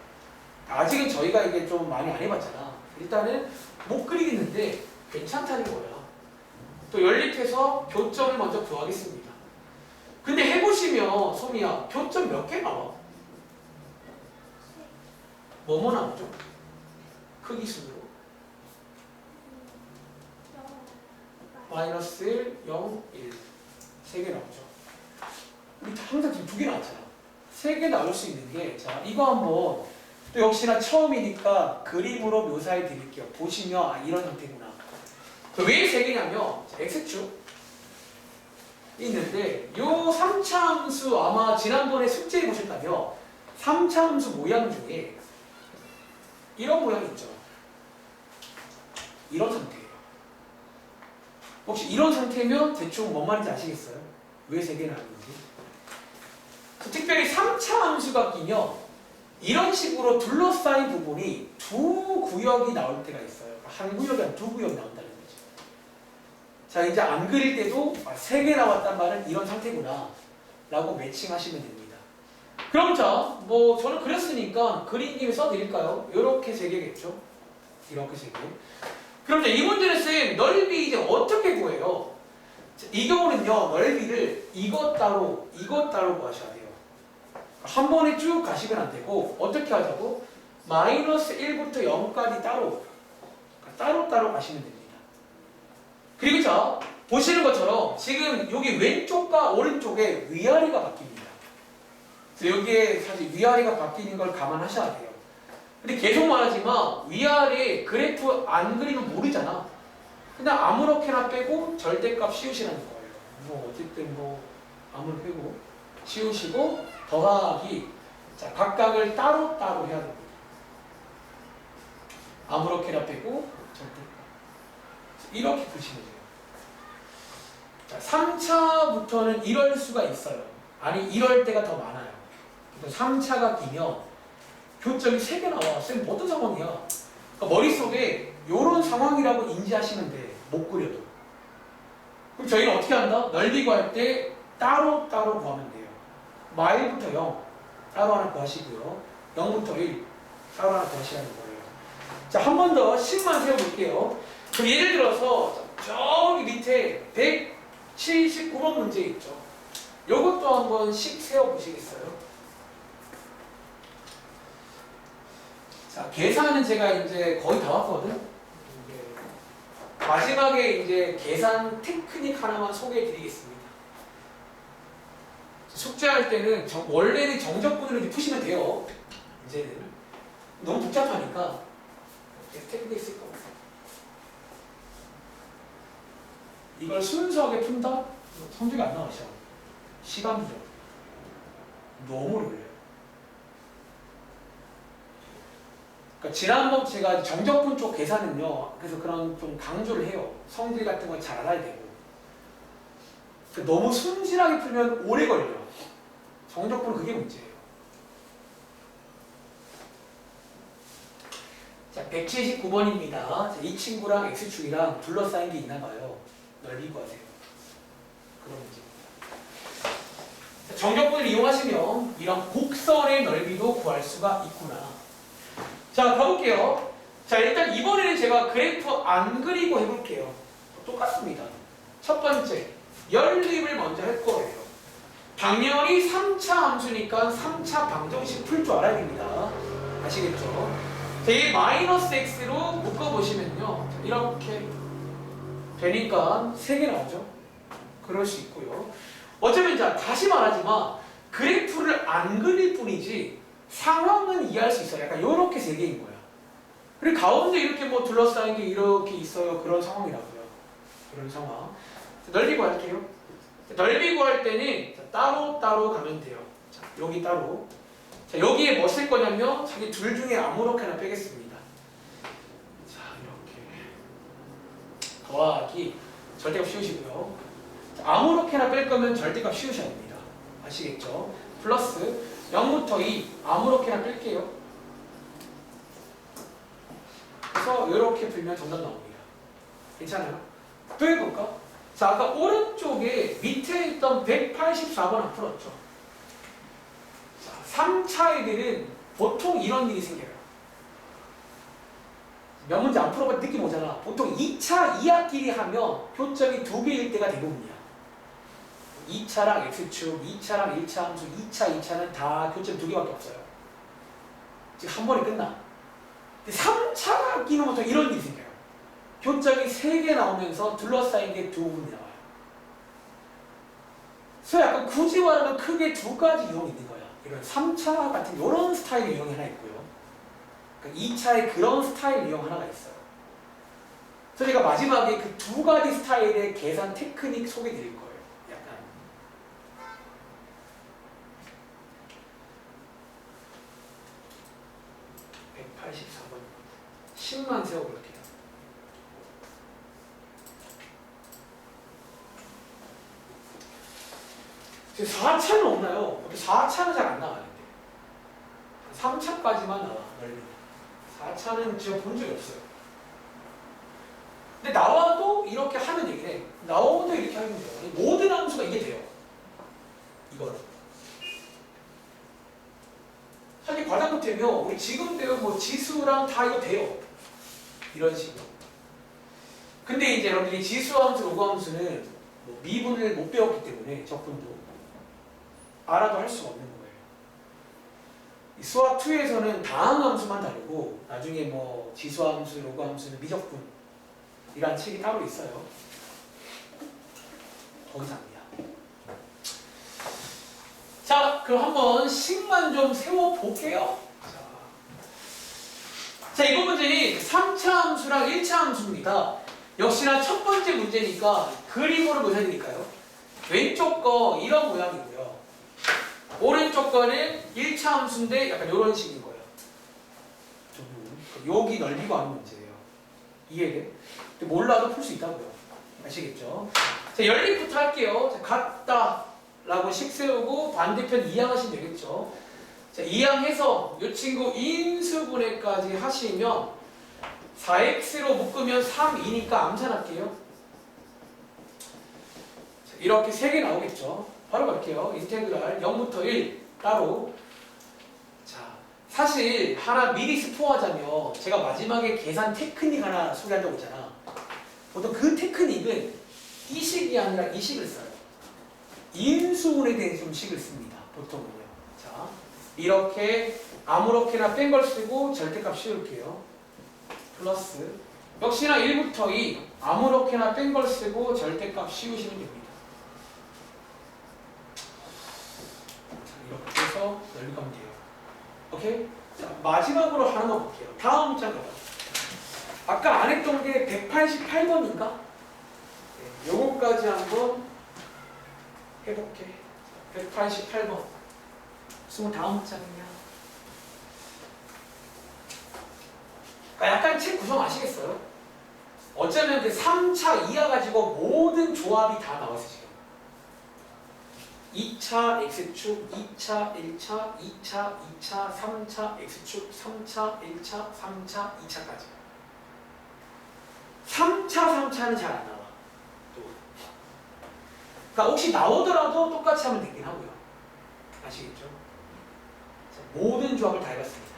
아직은 저희가 이게 좀 많이 안 해봤잖아. 일단은 못 그리겠는데 괜찮다는 거야. 또 연립해서 교점을 먼저 구하겠습니다. 근데 해보시면 소미야, 교점 몇 개 나와? 뭐뭐 나오죠? 크기 순으로 마이너스 1, 0, 1 3개 나오죠. 우리 항상 지금 2개 나왔잖아. 3개 나올 수 있는 게, 자, 이거 한번 또 역시나 처음이니까 그림으로 묘사해 드릴게요. 보시면 이런 형태구나. 왜 3개냐면 x축 있는데 요 3차 함수 아마 지난번에 숙제해 보셨다면 3차 함수 모양 중에 이런 모양이 있죠. 이런 상태예요. 혹시 이런 상태면 대충 뭔 말인지 아시겠어요? 왜 3개나 하는지? 특별히 3차 함수가 끼면 이런 식으로 둘러싸인 부분이 두 구역이 나올 때가 있어요. 한 구역이 아니라 두 구역이 나온다는 거죠. 자, 이제 안 그릴 때도 3개 나왔단 말은 이런 상태구나 라고 매칭하시면 됩니다. 그럼 자, 뭐 저는 그렸으니까 그린 김에 써드릴까요? 이렇게 3개겠죠? 이렇게 3개. 그럼 자, 이 문제는 쌤 넓이 이제 어떻게 구해요? 자, 이 경우는요, 넓이를 이것 따로 구하셔야 돼요. 한 번에 쭉 가시면 안 되고 어떻게 하자고? 마이너스 1부터 0까지 따로 가시면 됩니다. 그리고 자, 보시는 것처럼 지금 여기 왼쪽과 오른쪽에 위아래가 바뀝니다. 그래서 여기에 사실 위아래가 바뀌는 걸 감안하셔야 돼요. 근데 계속 말하지만 위아래 그래프 안 그리면 모르잖아. 그냥 아무렇게나 빼고 절대값 씌우시라는 거예요. 뭐 어쨌든 뭐 아무렇게 빼고 씌우시고 더하기, 자, 각각을 따로 해야 됩니다. 아무렇게나 빼고 절대값. 이렇게 보시면 돼요. 자, 3차부터는 이럴 수가 있어요. 아니 이럴 때가 더 많아요. 3차가 끼면 교점이 3개 나와. 쌤 어떤 상황이야? 그러니까 머릿속에 이런 상황이라고 인지하시면 돼. 못 그려도. 그럼 저희는 어떻게 한다? 넓이 구할 때 따로 구하면 돼요. 마일부터 0 따로 하나 구하시고요. 0부터 1 따로 하나 구하시라는 거예요. 자, 한 번 더 식만 세워볼게요. 그럼 예를 들어서 저기 밑에 179번 문제 있죠. 요것도 한번 식 세워보시겠어요? 자, 계산은 제가 이제 거의 다 왔거든. 마지막에 이제 계산 테크닉 하나만 소개해드리겠습니다. 숙제할 때는 원래는 정적분으로 이렇게 푸시면 돼요. 이제는 너무 복잡하니까 테크닉 쓸 겁니다. 이걸 순수하게 푼다? 성적이 안 나오죠. 시간 부족. 너무 오래 걸려요. 그러니까 지난번 제가 정적분 쪽 계산은요, 그래서 그런 좀 강조를 해요. 성질 같은 걸 잘 알아야 되고. 그러니까 너무 순진하게 풀면 오래 걸려요. 정적분은 그게 문제예요. 자, 179번입니다. 이 친구랑 X축이랑 둘러싸인 게 있나 봐요. 넓이 구하세요. 그런 문제입니다. 자, 정적분을 이용하시면 이런 곡선의 넓이도 구할 수가 있구나. 자, 가볼게요. 자, 일단 이번에는 제가 그래프 안 그리고 해볼게요. 똑같습니다. 첫 번째, 연립을 먼저 할 거예요. 당연히 3차 함수니까 3차 방정식 풀 줄 알아야 됩니다. 아시겠죠? 자, 이 마이너스 x로 묶어보시면요. 이렇게 되니까 3개 나오죠? 그럴 수 있고요. 어쩌면 자, 다시 말하지만 그래프를 안 그릴 뿐이지 상황은 이해할 수 있어요. 약간 요렇게 3개인 거야. 그리고 가운데 이렇게 뭐 둘러싸인 게 이렇게 있어요. 그런 상황이라고요. 그런 상황. 넓이 구할게요. 넓이 구할 때는 따로 가면 돼요. 자, 여기 따로. 자, 여기에 뭐 쓸 거냐면 자기 둘 중에 아무렇게나 빼겠습니다. 자, 이렇게 더하기 절대값 씌우시고요. 자, 아무렇게나 뺄 거면 절대값 씌우셔야 됩니다. 아시겠죠? 플러스 0부터 2 아무렇게나 뺄게요. 그래서 이렇게 풀면 정답 나옵니다. 괜찮아요? 또 해볼까? 자, 아까 오른쪽에 밑에 있던 184번 안 풀었죠? 자, 3차 애들은 보통 이런 일이 생겨요. 몇 문제 안 풀어봐도 느낌 오잖아. 보통 2차 2학기리 하면 표점이 2개일 때가 대부분이야. 2차랑 X축, 2차랑 1차 함수, 2차는 다 교점 2개밖에 없어요. 지금 한 번에 끝나. 근데 3차 기는 보통 이런 일이 생겨요. 교점이 3개 나오면서 둘러싸인 게 2부분이 나와요. 그래서 약간 굳이 말하면 크게 2가지 유형이 있는 거야. 이런 3차 같은 이런 스타일 유형이 하나 있고요. 그러니까 2차에 그런 스타일 유형 하나가 있어요. 그래서 제가 마지막에 그 2가지 스타일의 계산 테크닉 소개해 드릴 거예요. 약간. (184번) 10만 세워볼게요. 4차는 없나요? 4차는 잘 안 나와요. 3차까지만 나와, 넓이. 4차는 제가 본 적이 없어요. 근데 나와도 이렇게 하면 되긴 해. 나오면 이렇게 하면 돼요. 모든 함수가 이게 돼요. 이거는. 사실 과장급 되면 우리 지금 배운 뭐 지수랑 다 이거 돼요. 이런 식으로. 근데 이제 여러분들이 지수함수, 로그함수는 뭐 미분을 못 배웠기 때문에 적분도 알아도 할 수가 없는 거예요. 수학 2에서는 다항함수만 다르고 나중에 뭐 지수함수, 로그함수는 미적분 이란 책이 따로 있어요. 더 이상이야. 자, 그럼 한번 식만 좀 세워볼게요. 자, 이번 문제는 3차 함수랑 1차 함수입니다. 역시나 첫 번째 문제니까 그림으로 보여드릴까요? 왼쪽 거 이런 모양이고요. 오른쪽 거는 1차 함수인데 약간 이런 식인 거예요. 여기 넓이가 하는 문제예요. 이해돼? 근데 몰라도 풀 수 있다고요. 아시겠죠? 자, 연립부터 할게요. 자, 같다 라고 식 세우고 반대편 이항하시면 되겠죠. 자, 이항해서 이 친구 인수분해까지 하시면 4x로 묶으면 3이니까 암산할게요. 자, 이렇게 3개 나오겠죠. 바로 갈게요. 인테그랄 0부터 1 따로. 자, 사실 하나 미리 스포하자면 제가 마지막에 계산 테크닉 하나 소개한다고 했잖아. 보통 그 테크닉은 이 식이 아니라 이 식을 써요. 인수분에 대해 좀 식을 씁니다. 보통은요. 자, 이렇게 아무렇게나 뺀 걸 쓰고 절대값 씌울게요. 플러스 역시나 1부터 2 아무렇게나 뺀 걸 쓰고 절대값 씌우시면 됩니다. 자, 이렇게 해서 넓이감 돼요. 오케이? 자, 마지막으로 하나만 볼게요. 다음 문장 가봐요. 아까 안 했던 게 188번인가? 네, 요거까지 한번 해볼게. 188번. 무슨 다음 문장이냐? 약간 책 구성 아시겠어요? 어쩌면 그 3차 이하 가지고 모든 조합이 다 나왔어요, 지금. 2차 X축, 2차 1차, 2차, 2차, 3차 X축, 3차, 1차, 3차, 2차까지. 3차, 3차는 잘 안 나와. 또. 그러니까 혹시 나오더라도 똑같이 하면 되긴 하고요. 아시겠죠? 자, 모든 조합을 다 해봤습니다.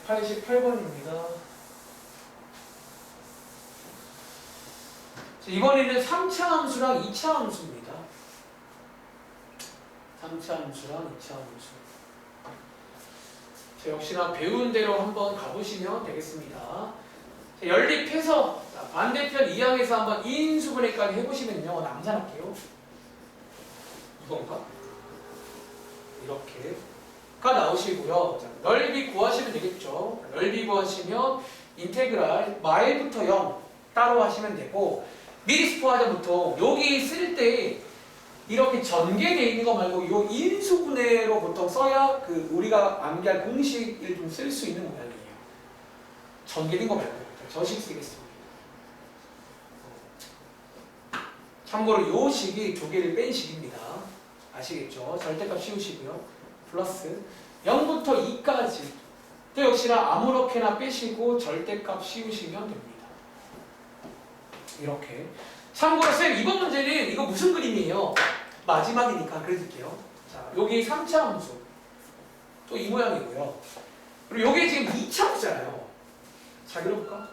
188번입니다. 이번에는 3차 함수랑 2차 함수입니다. 3차 함수랑 2차 함수. 역시나 배운 대로 한번 가보시면 되겠습니다. 연립해서 반대편 2항에서 한번 인수분해까지 해보시면요. 남산할게요. 이건가? 이렇게. 가 나오시고요. 자, 넓이 구하시면 되겠죠. 넓이 구하시면 인테그랄 마일부터 0 따로 하시면 되고 미리 스포하자 보통 여기 쓸 때 이렇게 전개되어 있는 거 말고 이 인수분해로 보통 써야 그 우리가 암기할 공식을 좀 쓸 수 있는 모양이에요. 전개된 거 말고 저식 쓰겠습니다. 참고로 이 식이 두 개를 뺀 식입니다. 아시겠죠? 절대값 씌우시고요. 플러스 0부터 2까지 또 역시나 아무렇게나 빼시고 절대값 씌우시면 됩니다. 이렇게. 참고로 쌤 이번 문제는 이거 무슨 그림이에요? 마지막이니까 그려줄게요. 자, 여기 3차 함수 또 이 모양이고요. 그리고 여기 지금 2차 함수잖아요. 자, 그려볼까?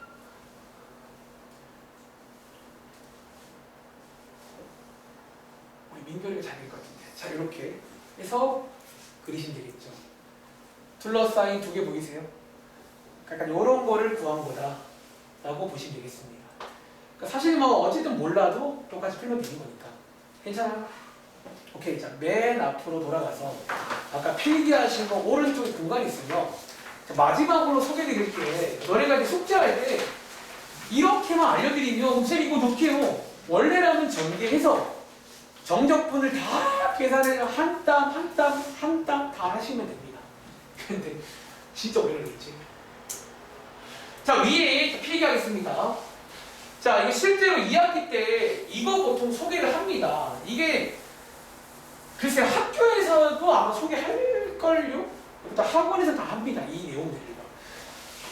우리 민결이가 잘 그릴 것 같은데. 자, 이렇게 해서 그리시면 되겠죠. 둘러싸인 두 개 보이세요? 약간 이런 거를 구한 거다 라고 보시면 되겠습니다. 그러니까 사실 뭐 어쨌든 몰라도 똑같이 풀면 되는 거니까 괜찮아요? 오케이. 자, 맨 앞으로 돌아가서 아까 필기하신 거 오른쪽에 공간이 있으면 마지막으로 소개드릴게. 너네가 이제 숙제할 때 이렇게만 알려드리면 쌤 이거 놓게요. 원래라면 전개해서 정적분을 다 계산을 한 땀 한 땀 한 땀 다 하시면 됩니다. 근데 진짜 오래 걸리겠지. 자, 위에 필기하겠습니다. 자, 이거 실제로 2학기 때 이거 보통 소개를 합니다. 이게 글쎄 학교에서도 아마 소개할걸요? 학원에서 다 합니다. 이 내용들을.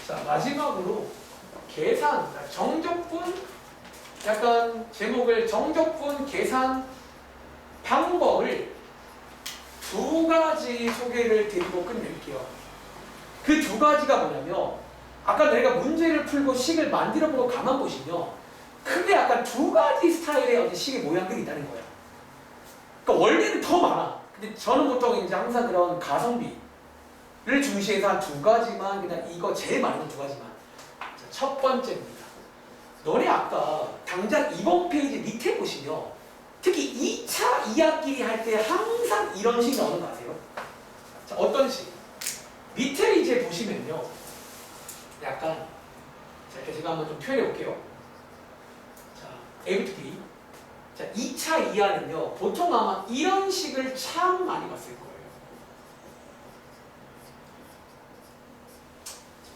자, 마지막으로 계산, 정적분, 약간 제목을 정적분 계산 방법을 두 가지 소개를 드리고 끝낼게요. 그 두 가지가 뭐냐면 아까 내가 문제를 풀고 식을 만들어보고 가만 보시면 크게 약간 두 가지 스타일의 어떤 식의 모양들이 있다는 거예요. 그러니까 원래는 더 많아. 근데 저는 보통 이제 항상 그런 가성비를 중시해서 한 두 가지만 그냥 이거 제일 많은 두 가지만. 자, 첫 번째입니다. 너네 아까 당장 이번 페이지 밑에 보시면 특히 2차 2학기 할 때 항상 이런 식 나오는 거 아세요? 자, 어떤 식? 밑에 이제 보시면요. 약간 자, 이렇게 제가 한번 좀 표현해 볼게요. 자, A부터 B. 자, 2차 이하는요. 보통 아마 이런 식을 참 많이 봤을 거예요.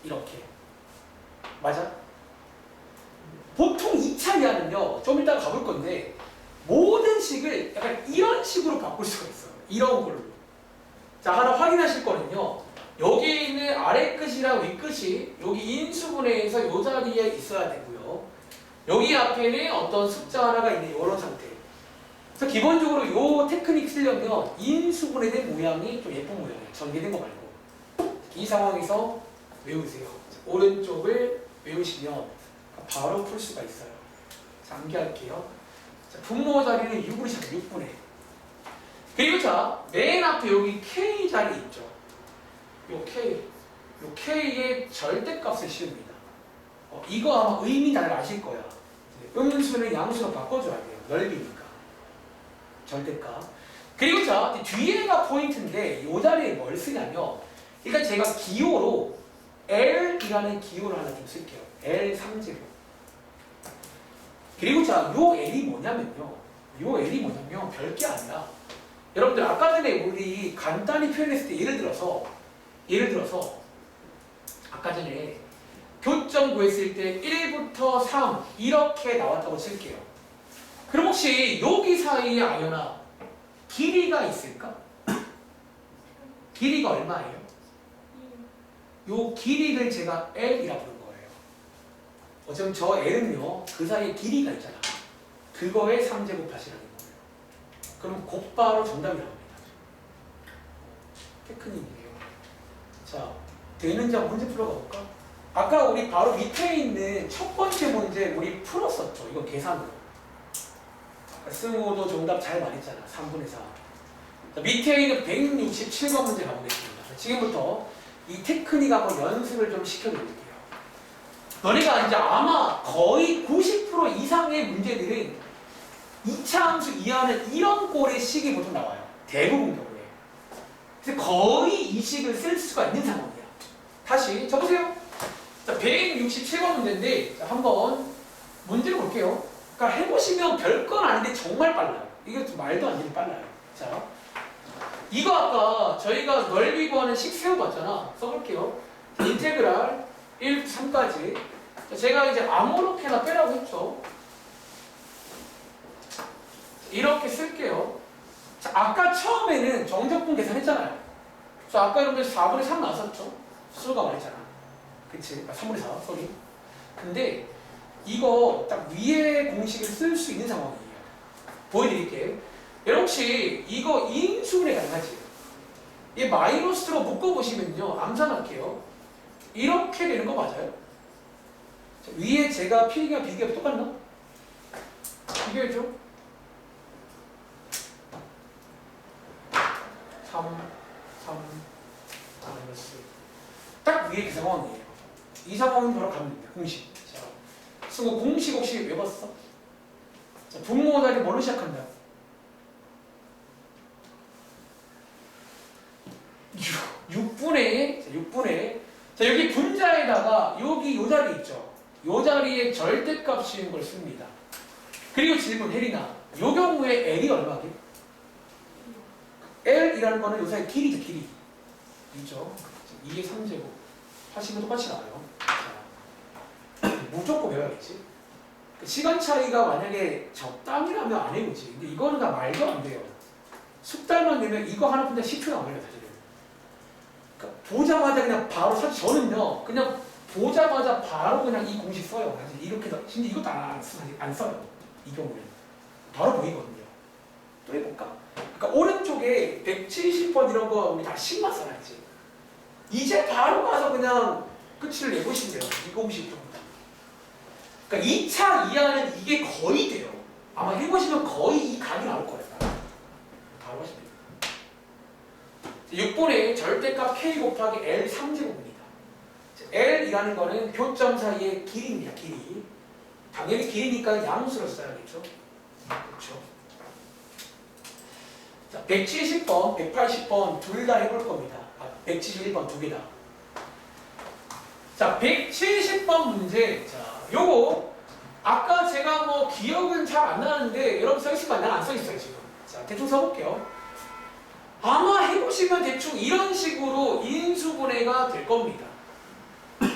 이렇게. 맞아? 보통 2차 이하는요. 좀 이따가 가볼 건데 모든 식을 약간 이런 식으로 바꿀 수가 있어요. 이런 걸로. 자, 하나 확인하실 거는요. 여기 있는 아래 끝이랑 위 끝이 여기 인수분해에서 이 자리에 있어야 되고요. 여기 앞에는 어떤 숫자 하나가 있는 이런 상태. 그래서 기본적으로 이 테크닉 쓰려면 인수분해 된 모양이 좀 예쁜 모양이에요. 전개된 거 말고. 이 상황에서 외우세요. 오른쪽을 외우시면 바로 풀 수가 있어요. 자, 암기할게요. 자, 분모 자리는 6으로 시작해 6분의. 그리고 자, 맨 앞에 여기 K 자리 있죠. 요 K의 절대값을 씌웁니다. 이거 아마 의미 잘 아실 거야. 음수는 양수로 바꿔줘야 돼요. 넓이니까. 절대값. 그리고 자, 뒤에가 포인트인데 이 자리에 뭘 쓰냐면 일단 제가 기호로 L이라는 기호를 하나 좀 쓸게요. L3제곱. 그리고 자, 요 L이 뭐냐면요. 요 L이 뭐냐면 별게 아니라 여러분들 아까 전에 우리 간단히 표현했을 때 예를 들어서 아까 전에 교점 구했을 때 1부터 3 이렇게 나왔다고 칠게요. 그럼 혹시 여기 사이에 아연아 길이가 있을까? 길이가 얼마예요? 요 길이를 제가 L이라고 부른 거예요. 어쩌면 저 L은요 그 사이에 길이가 있잖아. 그거에 3제곱 하시라는 거예요. 그럼 곧바로 정답이 나옵니다. 테크닉이에요. 자, 되는지 한번 문제 풀어가 볼까? 아까 우리 바로 밑에 있는 첫 번째 문제 우리 풀었었죠. 이거 계산으로. 승우도 정답 잘 말했잖아. 3분의 4. 자, 밑에 있는 167번 문제 가보겠습니다. 지금부터 이 테크닉 한번 연습을 좀 시켜드릴게요. 너네가 이제 아마 거의 90% 이상의 문제들은 2차 함수 이하는 이런 꼴의 식이 보통 나와요. 대부분 경우에. 그래서 거의 이 식을 쓸 수가 있는 상황이야. 다시 적으세요. 자, 167번 문제인데 자, 한번 문제를 볼게요. 그러니까 해보시면 별건 아닌데 정말 빨라요. 이게 좀 말도 안 되게 빨라요. 자, 이거 아까 저희가 넓이 구하는 식 세워봤잖아. 써볼게요. 인테그랄 1부터 3까지. 제가 이제 아무렇게나 빼라고 했죠. 이렇게 쓸게요. 자, 아까 처음에는 정적분 계산했잖아요. 그래서 아까 여러분들 4분의 3 나왔었죠? 수가 말했잖아. 그치? 3분의 4, 소리. 근데 이거 딱 위에 공식을 쓸 수 있는 상황이에요. 보여드릴게요. 여러분 혹시 이거 인수분해 가능하지? 이 마이너스로 묶어보시면요. 암산할게요. 이렇게 되는 거 맞아요? 자, 위에 제가 필기와 비교가 똑같나? 비교해줘. 3, 마이너스. 딱 위에 그 상황이에요. 이 상황은 바로 가면 됩니다. 공식. 자, 승우 공식 혹시 외웠어? 자, 분모 자리 뭘로 시작한다? 6분의 자, 여기 분자에다가 여기 요 자리 있죠? 요 자리에 절대값 씌운 걸 씁니다. 그리고 질문 혜린아, 요 경우에 L이 얼마게? L이라는 거는 요새 길이죠, 길이. 있죠? 2의 3제곱. 하시면 똑같이 나와요. 자, 무조건 외워야겠지? 시간 차이가 만약에 적당이라면 안 해보지. 근데 이거는 다 말도 안 돼요. 숙달만 되면 이거 하나 푼다 10초도 안 걸려요, 사실은. 그러니까 보자마자 그냥 바로, 사실 저는요, 그냥 보자마자 바로 그냥 이 공식 써요. 사실 이렇게, 심지어 이것도 안 써요. 이 경우는. 바로 보이거든요. 또 해볼까? 그러니까 오른쪽에 170번 이런 거 우리 다 식만 써야지. 이제 바로 가서 그냥 끝을 내보시면 돼요. 이 공식 좀. 그러니까 2차 이하는 이게 거의 돼요. 아마 해보시면 거의 이 각이 나올 거예요. 바로 하시면 돼요. 6분의 절대값 k 곱하기 L 3제곱입니다. L이라는 거는 교점 사이의 길이입니다. 길이. 당연히 길이니까 양수로 써야겠죠. 그렇죠. 자, 170번, 180번 둘 다 해볼 겁니다. 171번 두 개 다. 자, 170번 문제. 자, 요거 아까 제가 뭐 기억은 잘 안 나는데 여러분 써있으면 난 안 써있어요 지금. 자, 대충 써볼게요. 아마 해보시면 대충 이런 식으로 인수분해가 될 겁니다.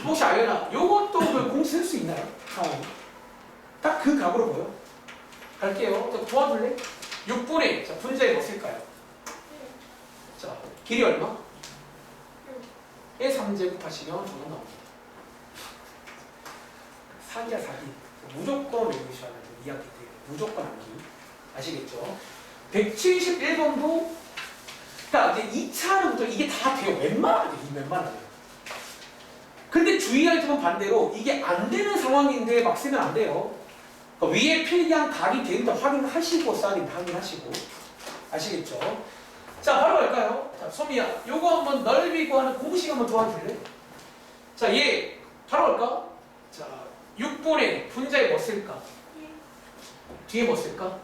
혹시 알려나? 요것도 공 쓸 수 있나요? 상황이. 딱 그 각으로 보여. 갈게요. 자, 도와줄래? 6분의, 자, 분자에 뭐 쓸까요? 자, 길이 얼마? 1의 3제곱 하시면 정답 나옵니다. 사기야, 사기. 무조건 외우셔야 돼요. 2학기 때 무조건 암기. 아시겠죠? 171번도 그러니까 이제 2차는부터 이게 다 돼요. 웬만하죠. 웬만하죠. 근데 주의할 점은 반대로 이게 안 되는 상황인데 막 쓰면 안 돼요. 그러니까 위에 필기한 각이 되는지 확인하시고 확인하시고. 아시겠죠? 자, 바로 갈까요? 자, 소미야, 요거 한번 넓이 구하는 공식 한번 도와줄래? 자, 얘 바로 갈까? 자, 6분의 분자에 뭐 쓸까? 뒤에 뭐 쓸까?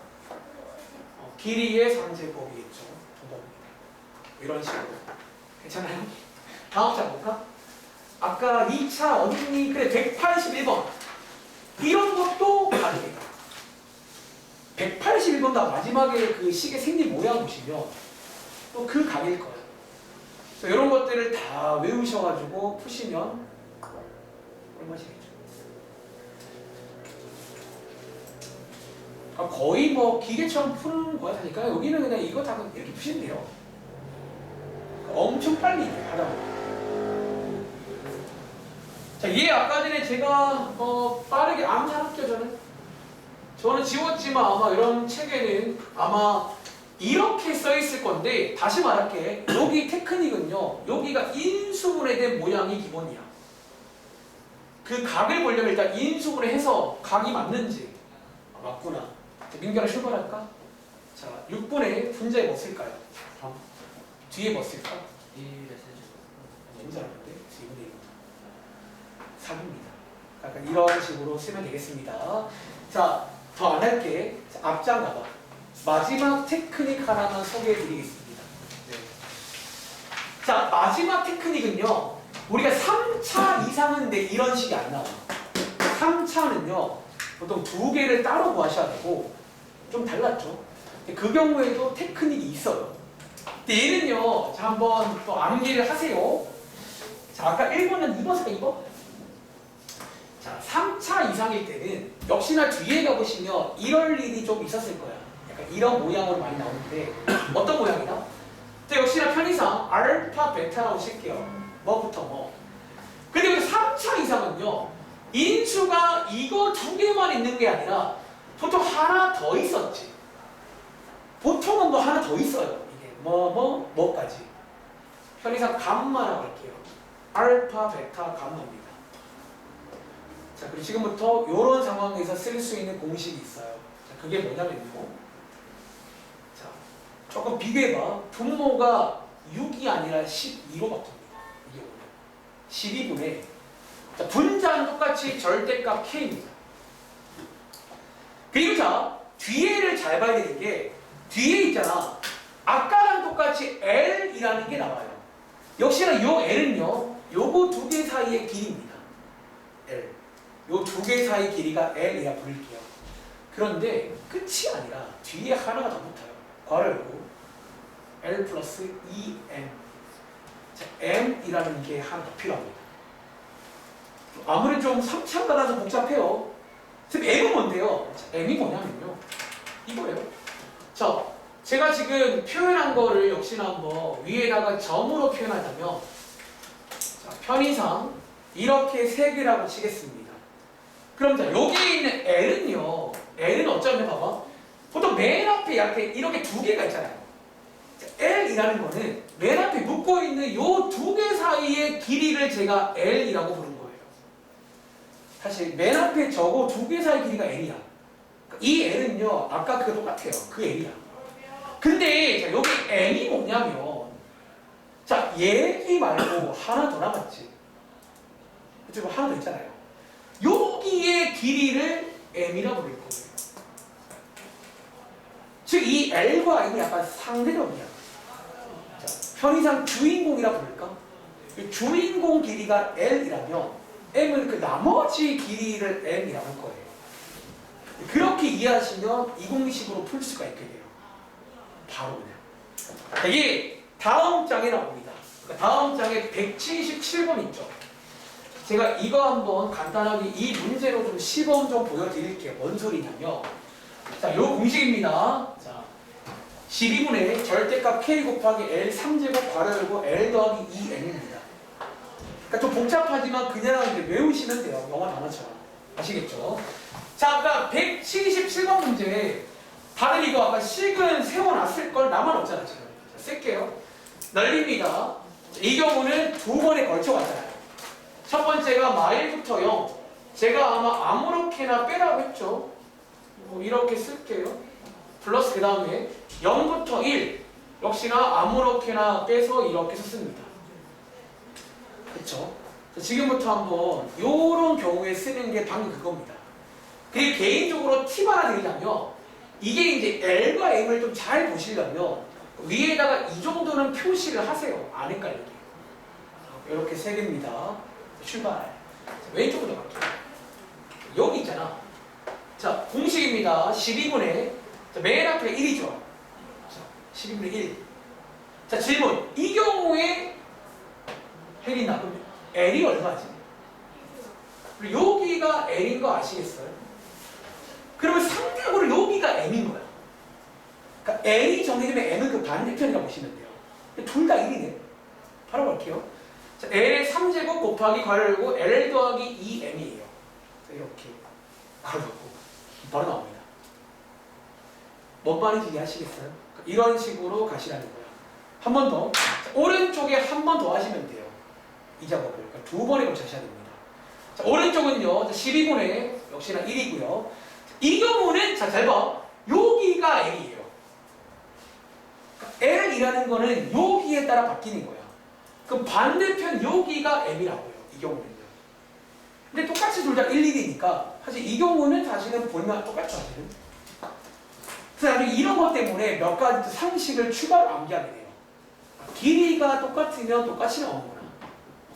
길이의 3제곱이겠죠. 정답입니다. 이런 식으로. 괜찮아요? 다음 자 볼까? 아까 2차 어딨니? 그래, 181번. 이런 것도 가능해요. 181번 다 마지막에 그 식의 생긴 모양 보시면 또 그 각일 거예요. 그래서 이런 것들을 다 외우셔가지고 푸시면 얼마시겠죠? 거의 뭐 기계처럼 푸는 거니까 여기는 그냥 이거 다 이렇게 푸시면 돼요. 엄청 빨리 하다 보면. 자, 얘 아까 전에 제가 빠르게 암산할게요. 저는 지웠지만 아마 이런 책에는 아마 이렇게 써 있을 건데 다시 말할게. 여기 테크닉은요. 여기가 인수분해된 모양이 기본이야. 그 각을 보려면 일단 인수분해 해서 각이 맞는지 맞구나. 자, 민규랑 출발할까? 자, 6분의 분자에 뭐 쓸까요? 3. 뒤에 뭐 쓸까? 1의 세제곱. 너무 잘하는데? 2분의 1. 3입니다. 약간 이런 식으로 쓰면 되겠습니다. 자, 더 안 할게. 자, 앞장 가봐. 마지막 테크닉 하나만 소개해 드리겠습니다. 네. 자, 마지막 테크닉은요. 우리가 3차 이상인데 이런 식이 안 나와. 3차는요. 보통 2개를 따로 구하셔야 되고 좀 달랐죠. 그 경우에도 테크닉이 있어요. 근데 얘는요. 자, 한번 또 암기를 하세요. 자, 아까 1번은 2번 쓸까 2번? 자, 3차 이상일 때는 역시나 뒤에 가보시면 이럴 일이 좀 있었을 거야. 약간 이런 모양으로 많이 나오는데 어떤 모양이다? 자, 역시나 편의상 알파, 베타라고 칠게요. 뭐부터 뭐. 근데 여기 3차 이상은요. 인수가 이거 2개만 있는 게 아니라 보통 하나 더 있었지. 보통은 뭐 하나 더 있어요. 이게 뭐까지. 편의상 감마라고 할게요. 알파, 베타, 감마입니다. 자, 그리고 지금부터 이런 상황에서 쓸 수 있는 공식이 있어요. 자, 그게 뭐냐면요. 자, 조금 비교해봐. 분모가 6이 아니라 12로 바뀝니다. 이게 뭐냐. 12분의 자, 분자는 똑같이 절대값 K입니다. 그리고 자, 뒤에를 잘 봐야 되는 게 뒤에 있잖아. 아까랑 똑같이 L이라는 게 나와요. 역시나 요 L은요. 요거 2개 사이의 길이입니다. L. 요 2개 사이 길이가 L이라 부를게요. 그런데 끝이 아니라 뒤에 하나가 더 붙어요. 괄호 열고 L 플러스 2M. 자, M이라는 게 하나 더 필요합니다. 아무리 좀 3차 받아서 복잡해요. 선생님, M은 뭔데요? 자, M이 뭐냐면요. 이거예요. 자, 제가 지금 표현한 거를 역시나 한번 위에다가 점으로 표현하자면 자, 편의상 이렇게 3개라고 치겠습니다. 그럼 자, 여기 있는 L은요. L은 어쩌면 봐봐. 보통 맨 앞에 이렇게 2개가 있잖아요. 자, L이라는 거는 맨 앞에 묶고 있는 요 2개 사이의 길이를 제가 L이라고 부르는 거예요. 사실 맨 앞에 저거 2개 사이 길이가 L이야. 이 L은요. 아까 그거 똑같아요. 그 L이야. 근데 자, 여기 M이 뭐냐면 자, 얘기 말고 하나 더 남았지. 그리고 하나 더 있잖아요. 여기의 길이를 M이라고 부를 거예요. 즉 이 L과 M이 약간 상대력이야. 자, 편의상 주인공이라 부를까? 주인공 길이가 L이라면 M은 그 나머지 길이를 M이라고 할 거예요. 그렇게 이해하시면 이 공식으로 풀 수가 있게 돼요. 바로 그냥. 이게 다음 장에 나옵니다. 다음 장에 177번 있죠. 제가 이거 한번 간단하게 이 문제로 좀 시범 좀 보여드릴게요. 뭔 소리냐면 자, 요 공식입니다. 자, 12분의 절대값 K 곱하기 L 3제곱 괄호 열고 L 더하기 2N입니다. 그러니까 좀 복잡하지만 그냥 이제 외우시면 돼요. 영어 단어처럼. 아시겠죠? 자, 아까 177번 문제. 다들 이거 아까 식은 세워놨을 걸 나만 없잖아, 지금. 자, 쓸게요. 넓입니다. 이 경우는 두 번에 걸쳐 갔잖아요. 첫 번째가 마일부터 0. 제가 아마 아무렇게나 빼라고 했죠. 뭐 이렇게 쓸게요. 플러스 그 다음에 0부터 1. 역시나 아무렇게나 빼서 이렇게 썼습니다. 그쵸? 자, 지금부터 한번 요런 경우에 쓰는 게 방금 그겁니다. 그리고 개인적으로 팁 하나 드리자면 이게 이제 L과 M을 좀 잘 보시려면 위에다가 이 정도는 표시를 하세요. 안 헷갈리게. 이렇게 세 개입니다. 출발. 자, 왼쪽으로 갈게요. 여기 있잖아. 자, 공식입니다. 12분의 맨 앞에 1이죠. 자, 12분의 1. 자, 질문. 이 경우에 혜린아, 그럼 L이 얼마지? 그리고 여기가 L인 거 아시겠어요? 그러면 상대적으로 여기가 M인 거야. 그러니까 L이 정해지면 M은 그 반대편이라고 보시면 돼요. 둘 다 1이네. 바로 갈게요. 자, L의 3제곱 곱하기 괄호 열고 L 더하기 2M이에요. 자, 이렇게 바로 넣고 바로 나옵니다. 뭔 말인지 이해하시겠어요? 이런 식으로 가시라는 거예요. 한 번 더. 자, 오른쪽에 한 번 더 하시면 돼요. 이 작업을. 그러니까 두 번에 걸쳐 하셔야 됩니다. 자, 오른쪽은요. 12분의 역시나 1이고요. 이 경우는 자, 잘 봐. 여기가 L이에요. 그러니까 L이라는 거는 여기에 따라 바뀌는 거야. 그럼 반대편 여기가 M이라고요. 이 경우는요. 근데 똑같이 둘 다 1, 1이니까 사실 이 경우는 사실은 보면 똑같죠. 사실은. 그래서 이런 것 때문에 몇 가지 상식을 추가로 암기하게 돼요. 길이가 똑같으면 똑같이 나오는구나.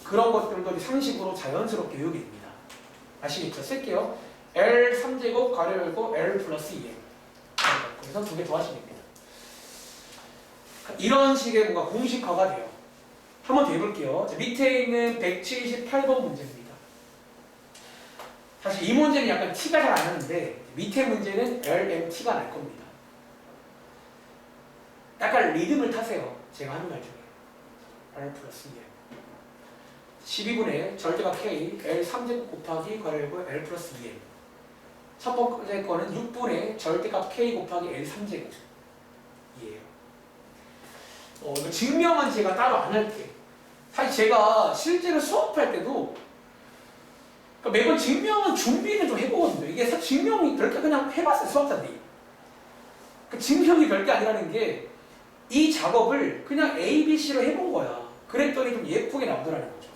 그런 것들도 상식으로 자연스럽게 외우게 됩니다. 아시겠죠? 쓸게요. L 3제곱 괄호 열고 L 플러스 2M. 그래서 두 개 더하시면 됩니다. 이런 식의 뭔가 공식화가 돼요. 한 번 더 해볼게요. 자, 밑에 있는 178번 문제입니다. 사실 이 문제는 약간 티가 잘 안 나는데 밑에 문제는 LMT가 날 겁니다. 약간 리듬을 타세요. 제가 하는 말 중에. R 플러스 2M. 12분의 절대값 K, L 3제곱 곱하기 괄호 열고 L 플러스 2M. 첫 번째 거는 6분의 절대값 K 곱하기 L 3제곱이에요. 증명은 제가 따로 안 할게. 사실 제가 실제로 수업할 때도 그러니까 매번 증명은 준비는 좀 해보거든요. 이게 사실 증명이 별게 그냥 해봤어요. 수학자들이. 그 증명이 별게 아니라는 게 이 작업을 그냥 A, B, C로 해본 거야. 그랬더니 좀 예쁘게 나오더라는 거죠.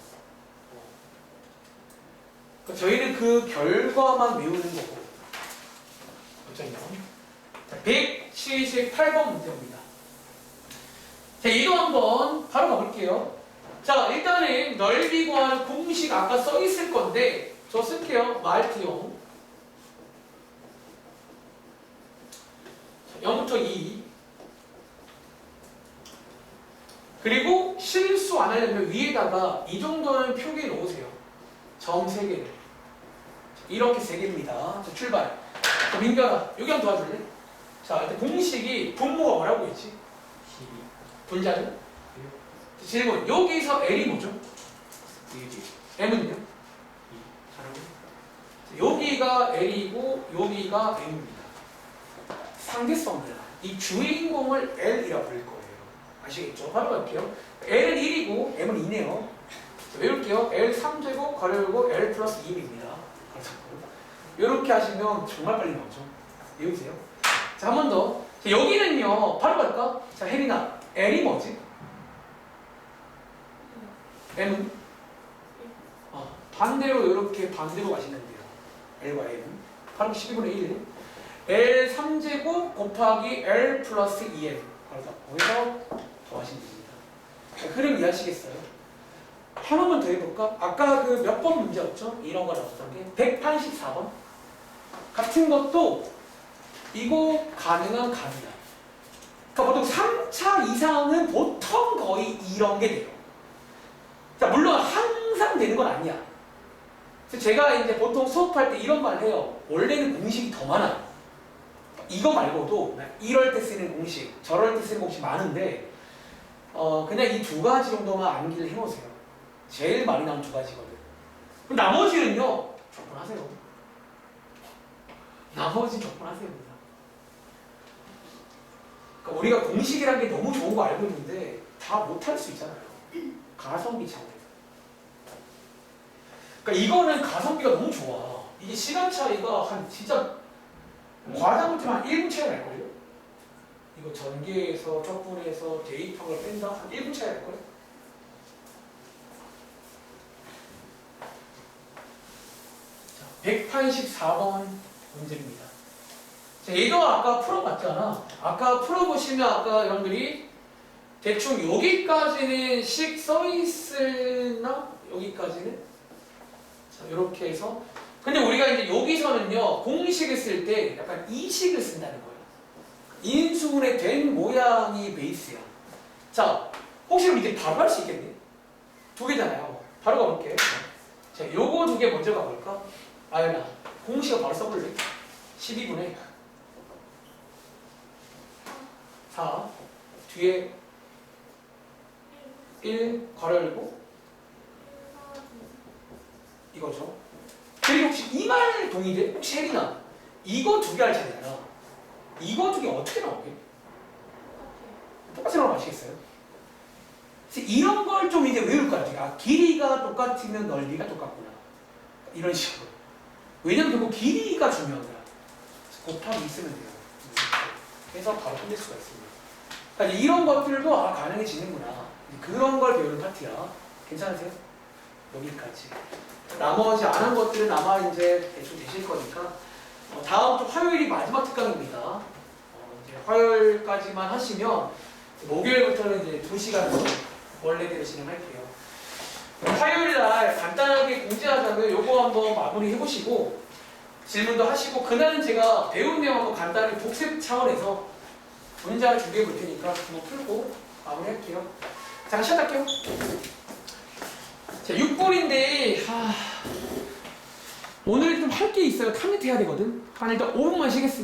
그러니까 저희는 그 결과만 외우는 거고. 어쩌냐. 178번 문제입니다. 자, 이거 한번 바로 가볼게요. 자, 일단은 넓이 구하는 공식 아까 써 있을 건데 저 쓸게요. 마이트용 0부터 2. 그리고 실수 안 하려면 위에다가 이 정도는 표기해 놓으세요. 점 3개를. 이렇게 3개입니다. 자, 출발. 자, 민규야, 여기 한번 도와줄래? 자, 일단 공식이 분모가 뭐라고 했지? 12. 분자는? 질문. 여기서 L이 뭐죠? 1. M은요? 2. 여기가 L이고 여기가 M입니다. 상대성이야. 이 주인공을 L이라고 부를 거예요. 아시겠죠? 바로 갈게요. L은 1이고 M은 2네요. 자, 외울게요. L 3제곱 괄호 열고 L 플러스 2입니다. 이렇게 하시면 정말 빨리 나오죠. 외우세요. 자, 한 번 더. 자, 여기는요. 바로 갈까? 자, 혜린아. L이 뭐지? M은? 반대로 이렇게 반대로 가시면 돼요. L과 M은. 바로 12분의 1. L 3제곱 곱하기 L 플러스 2M. 거기서 더하시면 됩니다. 자, 흐름 이해하시겠어요? 하나만 더 해볼까? 아까 그 몇 번 문제였죠? 이런 거 나왔던 게 184번. 같은 것도 이거 가능한 가능한. 그러니까 보통 3차 이상은 보통 거의 이런 게 돼요. 자, 물론 항상 되는 건 아니야. 그래서 제가 이제 보통 수업할 때 이런 말 해요. 원래는 공식이 더 많아. 이거 말고도 이럴 때 쓰는 공식, 저럴 때 쓰는 공식 많은데 그냥 이 두 가지 정도만 암기를 해놓으세요. 제일 많이 나온 두 가지거든. 그럼 나머지는요, 조건하세요. 나머지 적분하세요. 그러니까 우리가 공식이란 게 너무 좋은 거 알고 있는데 다 못할 수 있잖아요. 가성비 차원에서. 그러니까 이거는 가성비가 너무 좋아. 이게 시간 차이가 한 진짜 과장 못하면 한 1분 차이 날걸요? 이거 전개해서 적분해서 대입한 걸 뺀다? 한 1분 차이 날걸요? 자, 184번 문제입니다. 자, 얘도 아까 풀어봤잖아. 아까 풀어보시면 아까 여러분들이 대충 여기까지는 식 써있으나 여기까지는 자 이렇게 해서 근데 우리가 이제 여기서는요 공식을 쓸 때 약간 이 식을 쓴다는 거예요. 인수분해 된 모양이 베이스야. 자 혹시 그럼 이제 바로 할 수 있겠니? 두 개잖아요. 바로 가볼게. 자 요거 두 개 먼저 가볼까? 아연아 공식을 바로 써볼래? 12분의 4 뒤에 1 괄호 열고 이거죠. 그리고 혹시 이 말 동의돼? 혹시 혜린아 이거 두 개 할 차례잖아. 이거 두 개 어떻게 나오게? 똑같이 나오면 아시겠어요? 그래서 이런 걸 좀 이제 외울 거야. 아, 길이가 똑같으면 넓이가 똑같구나. 이런 식으로. 왜냐면 결국 길이가 중요한 거야. 곱하기 있으면 돼요. 그래서 바로 끝낼 수가 있습니다. 그러니까 이런 것들도 아 가능해지는구나. 그런 걸 배우는 파트야. 괜찮으세요? 여기까지. 나머지 안 한 것들은 아마 이제 대충 되실 거니까 다음 주 화요일이 마지막 특강입니다. 이제 화요일까지만 하시면 목요일부터는 이제 2시간 원래대로 진행할게요. 화요일 날 간단하게 공지하자면 요거 한번 마무리 해보시고 질문도 하시고 그날은 제가 배운 내용 한번 간단히 복습 차원에서 문제를 준비해 볼 테니까 한번 풀고 마무리할게요. 잠깐 쉬었다 할게요. 자, 6분인데 오늘 좀 할 게 있어요. 탐넷 해야 되거든. 한 일단 5분만 쉬겠습니다.